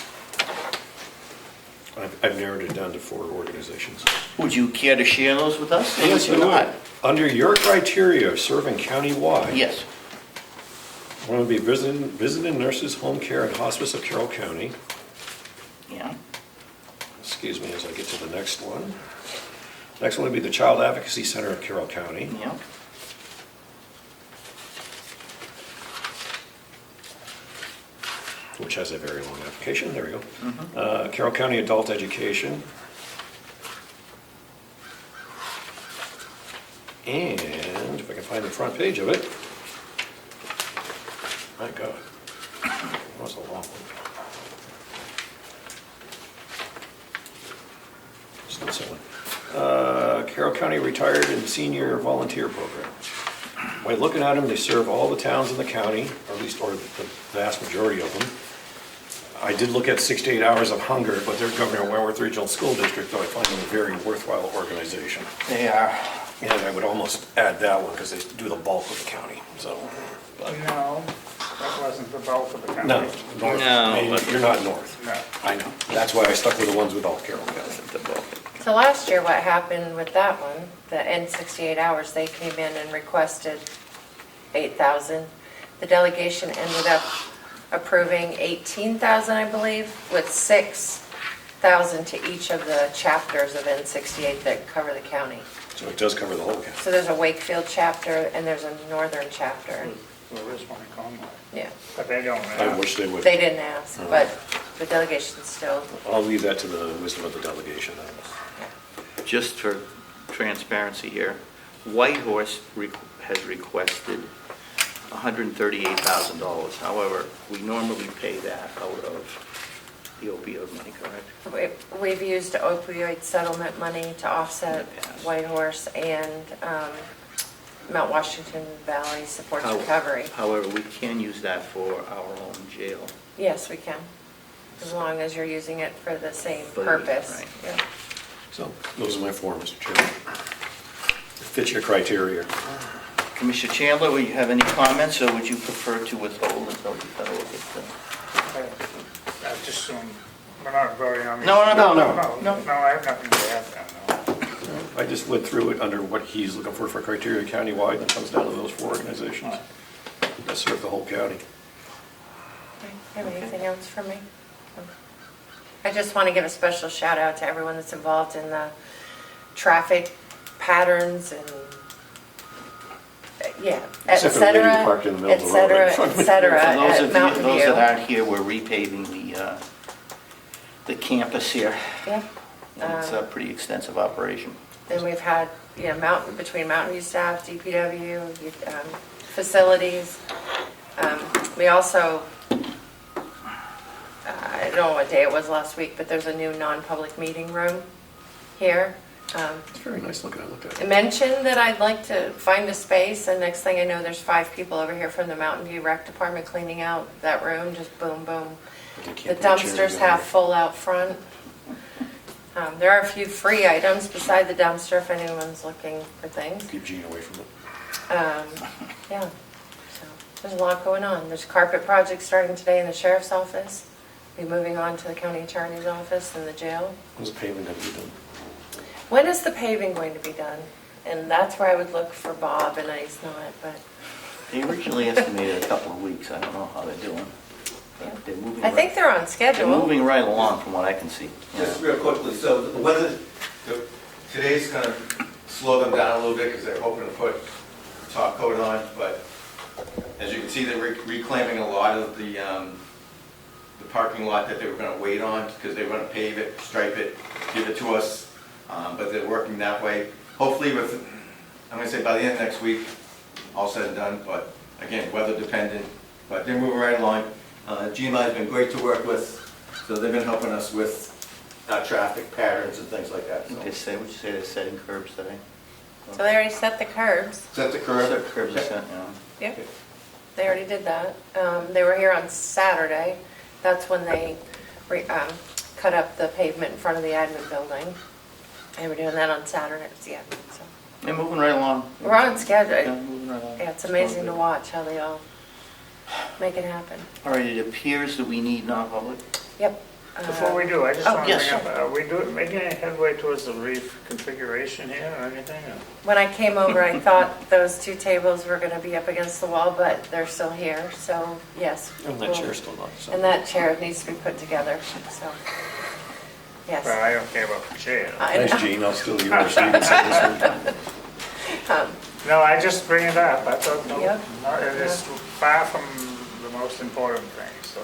I've narrowed it down to 4 organizations. Would you care to share those with us? or Yes, would you I not? would. Under your criteria of serving county-wide. Yes. One would be visiting nurses, home care, and hospice of Carroll County. Yeah. Excuse me as I get to the next one. Next one would be the Child Advocacy Center of Carroll County. Yeah. Which has a very long application, there we go. Carroll County Adult Education. And if I can find the front page of it. My God, that was a long one. It's not so one. Carroll County Retired and Senior Volunteer Program. By looking at them, they serve all the towns in the county, or at least, or the vast majority of them. I did look at 6 to 8 Hours of Hunger, but they're Governor Wentworth Regional School District, though I find them a very worthwhile organization. They are. And I would almost add that one because they do the bulk of the county, so. No, that wasn't the bulk of the county. No, north, No, I mean, but- you're not north. No. I know. That's why I stuck with the ones with all Carroll County. So last year, what happened with that one, the N68 hours, they came in and requested 8,000. The delegation ended up approving 18,000, I believe, with 6,000 to each of the chapters of N68 that cover the county. So it does cover the whole county. So there's a Wakefield chapter and there's a northern chapter. There is one in Comeau, Yeah, but they don't I have. wish they would. they didn't ask, but the delegation's still, I'll leave that to the wisdom of the delegation. Just for transparency here, Whitehorse has requested $138,000. However, we normally pay that out of the opioid money, correct? we've used opioid settlement money to offset Whitehorse and Mount Washington Valley Supports How- Recovery. However, we can use that for our own jail. Yes, we can, as long as you're using it for the same For the- purpose. right. Yeah. So those are my four, Mr. Chairman. It fits your criteria. Commissioner Chandler, will you have any comments, or would you prefer to withhold until we kind of look at I just assume we're not voting on these. No, no, no, No, no. no, I have nothing to add then, no. I just went through it under what he's looking for criteria countywide, and it comes down to those four organizations that serve the whole county. Have anything else for me? I just want to give a special shout out to everyone that's involved in the traffic patterns and, yeah, et Except for the lady cetera, parked in the middle et of the road cetera, in front of et me. cetera, For those at of Mountain you, those that View. aren't here, we're repaving the campus here. Yeah. And it's a pretty extensive operation. Then we've had, between Mountain View staff, DPW, facilities. We also, I don't know what day it was last week, but there's a new non-public meeting room here. It's very nice looking, I looked at I it. mentioned that I'd like to find a space, and next thing I know, there's 5 people over here from the Mountain View Rec Department cleaning out that room, just boom, boom. But they The can't put a chair dumpster's together. half full out front. There are a few free items beside the dumpster if anyone's looking for things. Keep Gene away from it. Yeah, so there's a lot going on. There's carpet projects starting today in the sheriff's office. Be moving on to the county attorney's office and the jail. When's the paving going to be done? When is the paving going to be done? And that's where I would look for Bob, and he's not, but They originally estimated a couple of weeks. I don't know how they're doing. But they're moving I think they're on They're schedule. moving right along from what I can see. Just real quickly, so the weather, today's gonna slow them down a little bit because they're hoping to put top coat on, but as you can see, they're reclaiming a lot of the parking lot that they were gonna wait on because they were gonna pave it, stripe it, give it to us, but they're working that way. Hopefully I'm gonna say by the end of next week, all said and done, but again, weather dependent, but they're moving right along. GMI has been great to work with, so they've been helping us with our traffic patterns and things like that. Would you say they're setting curbs today? So they already set the curbs. Set the Set curb. curbs are set, yeah. Yep, they already did that. They were here on Saturday. That's when they cut up the pavement in front of the admin building. They were doing that on Saturdays, yeah. So They're moving right along. we're on schedule. Yeah, moving right along. Yeah, it's amazing to watch how they all make it happen. All right, it appears that we need non-public. Yep. Before we do, I just Oh, want to yes, bring up, are we making any headway towards the reconfiguration here or anything? or- When I came over, I thought those 2 tables were going to be up against the wall, but they're still here, so yes. And that we'll- chair's still not. so- And that chair needs to be put together, so, yes. Well, I don't care about the chair. I know. Thanks, Gene, I'll steal yours. so you can sit this one. No, I just bring it up. I thought, Yep. it is far from the most important thing, so.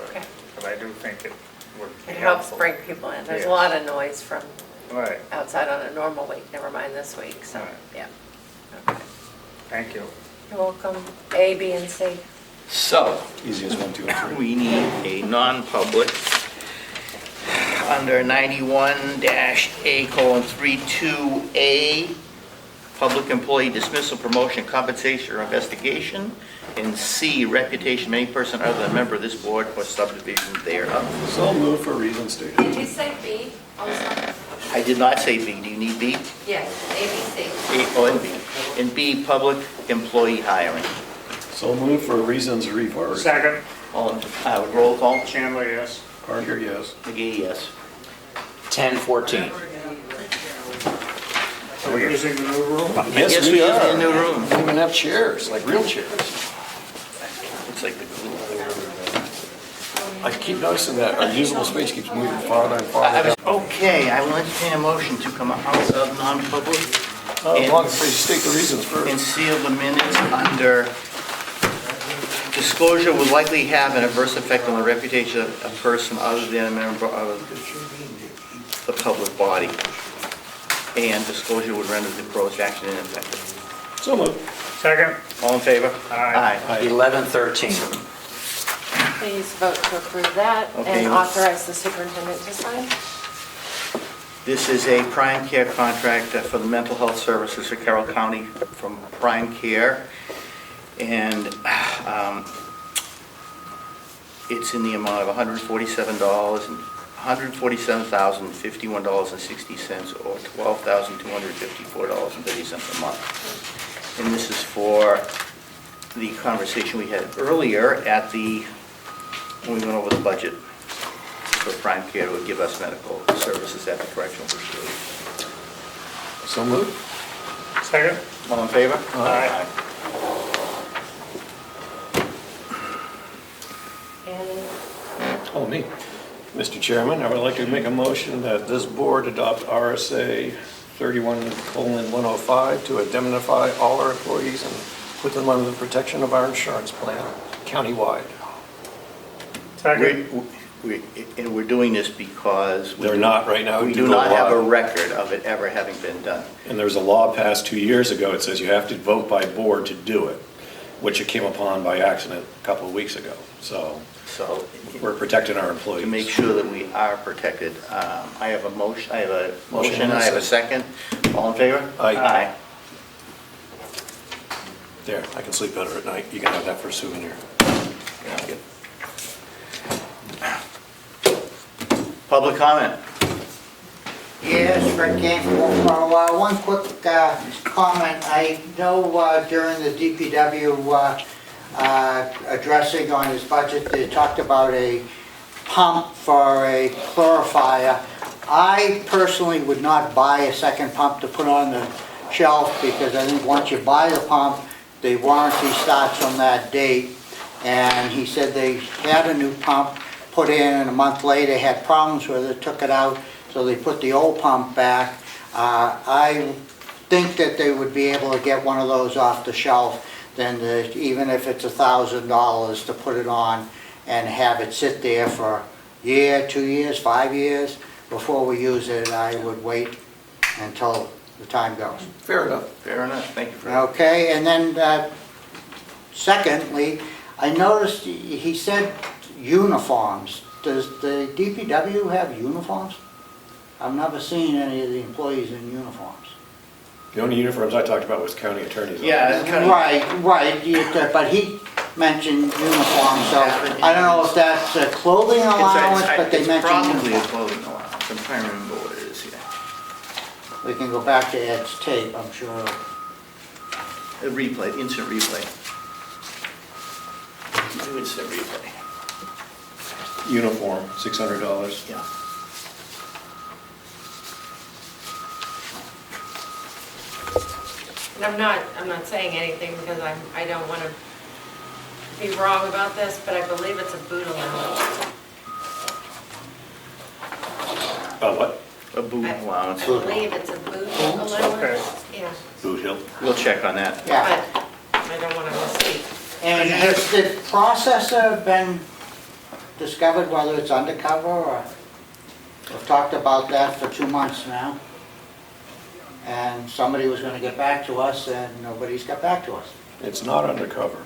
okay. But I do think it would be It helps helpful. bring people in. There's Yes. a lot of noise from Right, outside on a normal week, never mind this week, so, Right. yeah. Okay. thank you. You're welcome. A, B, and C. So, Easy as 1, 2, and 3. we need a non-public under 91-A:32A, public employee dismissal, promotion, compensation, or investigation, and C, reputation of any person other than a member of this board or subdivision thereof. So moved for reasons stated. Did you say B also? I did not say B. Do you need B? Yes, A, B, C. And B. And B, public employee hiring. So moved for reasons reversed. Second, All in, roll call. Chandler, yes. Carter, yes. McGee, yes. 10:14. Are we using the new room? Yes, Yes, we we are are. in the new room. We even have chairs, like real chairs. Looks like the glue. I keep noticing that our usable space keeps moving farther and farther. Okay, I will entertain a motion to come out of non-public As long as they state the reasons and first. seal the minutes under disclosure will likely have an adverse effect on the reputation of a person other than a member of the public body. And disclosure would render the proposed action ineffective. So moved. Second, All in favor? Aye. 11:13. Please vote to approve that Okay. and authorize the superintendent to sign. This is a Prime Care contract for the mental health services for Carroll County from Prime Care. And it's in the amount of $147,051.60 or $12,254.30 a month. And this is for the conversation we had earlier at when we went over the budget for Prime Care to give us medical services at the correctional facility. So moved. Second? All in favor? Aye. And Oh, me. Mr. Chairman, I would like to make a motion that this board adopt RSA 31:105 to indemnify all our employees and put them under the protection of our insurance plan countywide. Second? And we're doing this because They're not right now. we due do to not have a law. record of it ever having been done. And there was a law passed 2 years ago. It says you have to vote by board to do it, which it came upon by accident a couple of weeks ago. So So we're protecting our employees. to make sure that we are protected, I have a motion, I have and a second. All in favor? Aye. There, I can sleep better at night. You can have that for a souvenir. Thank you. Public comment? Yes, Fred came from Comeau. One quick comment. I know during the DPW addressing on his budget, they talked about a pump for a clarifier. I personally would not buy a second pump to put on the shelf because I think once you buy the pump, the warranty starts from that date. And he said they had a new pump put in and a month later had problems with it, took it out, so they put the old pump back. I think that they would be able to get one of those off the shelf, then even if it's $1,000 to put it on and have it sit there for a year, 2 years, 5 years before we use it. I would wait until the time goes. Fair enough. Fair enough, thank you, Fred. Okay, and then secondly, I noticed he said uniforms. Does the DPW have uniforms? I've never seen any of the employees in uniforms. The only uniforms I talked about was county attorneys. Yeah, Right, but he mentioned uniforms, so I don't know if that's a clothing allowance, but they mentioned It's probably a uniforms. clothing allowance, I'm trying to remember what it is here. We can go back to Ed's tape, I'm sure. A replay, instant replay. Do instant replay. Uniform, $600. Yeah. and I'm not saying anything because I don't want to be wrong about this, but I believe it's a boot allowance. What? A boot allowance. I believe it's a boot allowance, yeah, Boot Hill. We'll check on that. Yeah, but I don't want to misspeak. and has the processor been discovered, whether it's undercover or? We've talked about that for 2 months now. And somebody was gonna get back to us and nobody's got back to us. It's not undercover.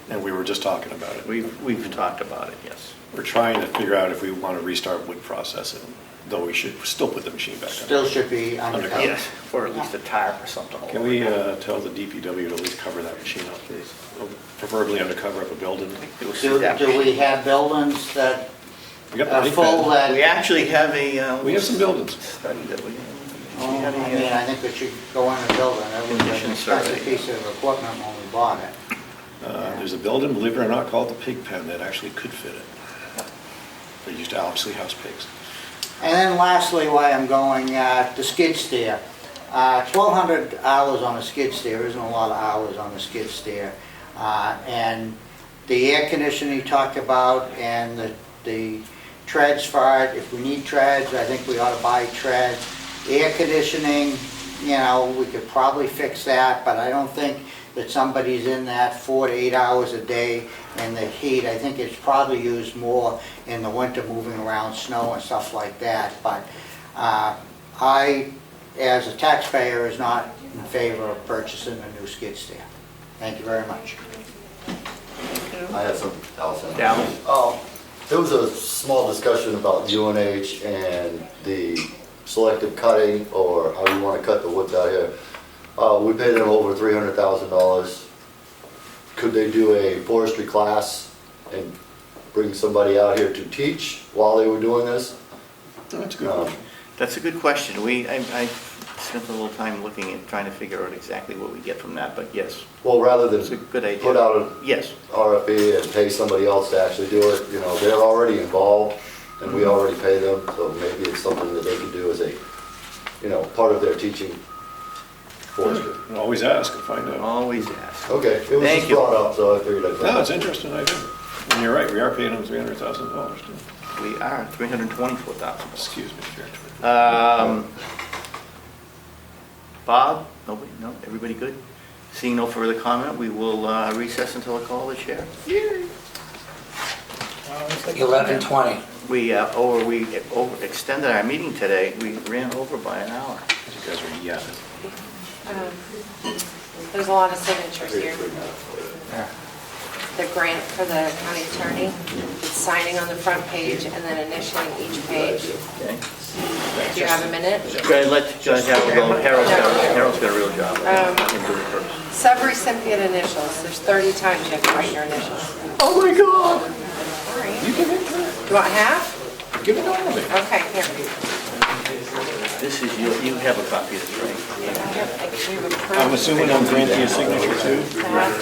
And we were just talking about it. We've talked about it, yes. We're trying to figure out if we want to restart wood processing, though we should still put the machine back on. Still should be undercover. Yes, or at least a tarp or something. Can we tell the DPW to at least cover that machine up, please? Preferably under cover of a building. Do we have buildings that We got the are big full bed. We that? actually have a. We have some buildings. Study that we. Oh, I mean, I think we should go in a building. That was an Condition expensive survey. piece of equipment when we bought it. There's a building, believe it or not, called the Pig Pen that actually could fit it. They used to obviously house pigs. And then lastly, why I'm going, the skid steer. 1,200 hours on a skid steer isn't a lot of hours on a skid steer. And the air conditioning you talked about and the treads for it, if we need treads, I think we ought to buy treads. Air conditioning, you know, we could probably fix that, but I don't think that somebody's in that 4 to 8 hours a day in the heat. I think it's probably used more in the winter moving around snow and stuff like that. But I, as a taxpayer, is not in favor of purchasing a new skid steer. Thank you very much. I have some, Allison. Down. Oh, There was a small discussion about UNH and the selective cutting, or how you want to cut the woods out here. We pay them over $300,000. Could they do a forestry class and bring somebody out here to teach while they were doing this? That's a good question. That's a good question. I spent a little time looking and trying to figure out exactly what we get from that, but yes, Well, rather than it's a good idea. put out a Yes, RFP and pay somebody else to actually do it, they're already involved and we already pay them, so maybe it's something that they can do as a, part of their teaching forestry. Always ask and find out. always ask. Okay, it was Thank just you. brought up, so I figured I'd. No, it's interesting, I do. And you're right, we are paying them $300,000 too. We are, 324,000. Excuse me, Chair. Bob? Nobody? No? Everybody good? Seeing no further comment, we will recess until I call the chair. 11:20. We extended our meeting today. We ran over by an hour. You guys are yapping. There's a lot of signatures here. The grant for the county attorney, it's signing on the front page and then initialing each page. Okay. Do you have a minute? Let Harold go. Harold's got a real job. Sub-recipient initials, there's 30 times you have to write your initials. Oh my God! All right. You give it to me. You want half? Give it all to me. Okay, here. This is you have a copy of this, right? I have- I have a I'm assuming I'm granting a signature too? print.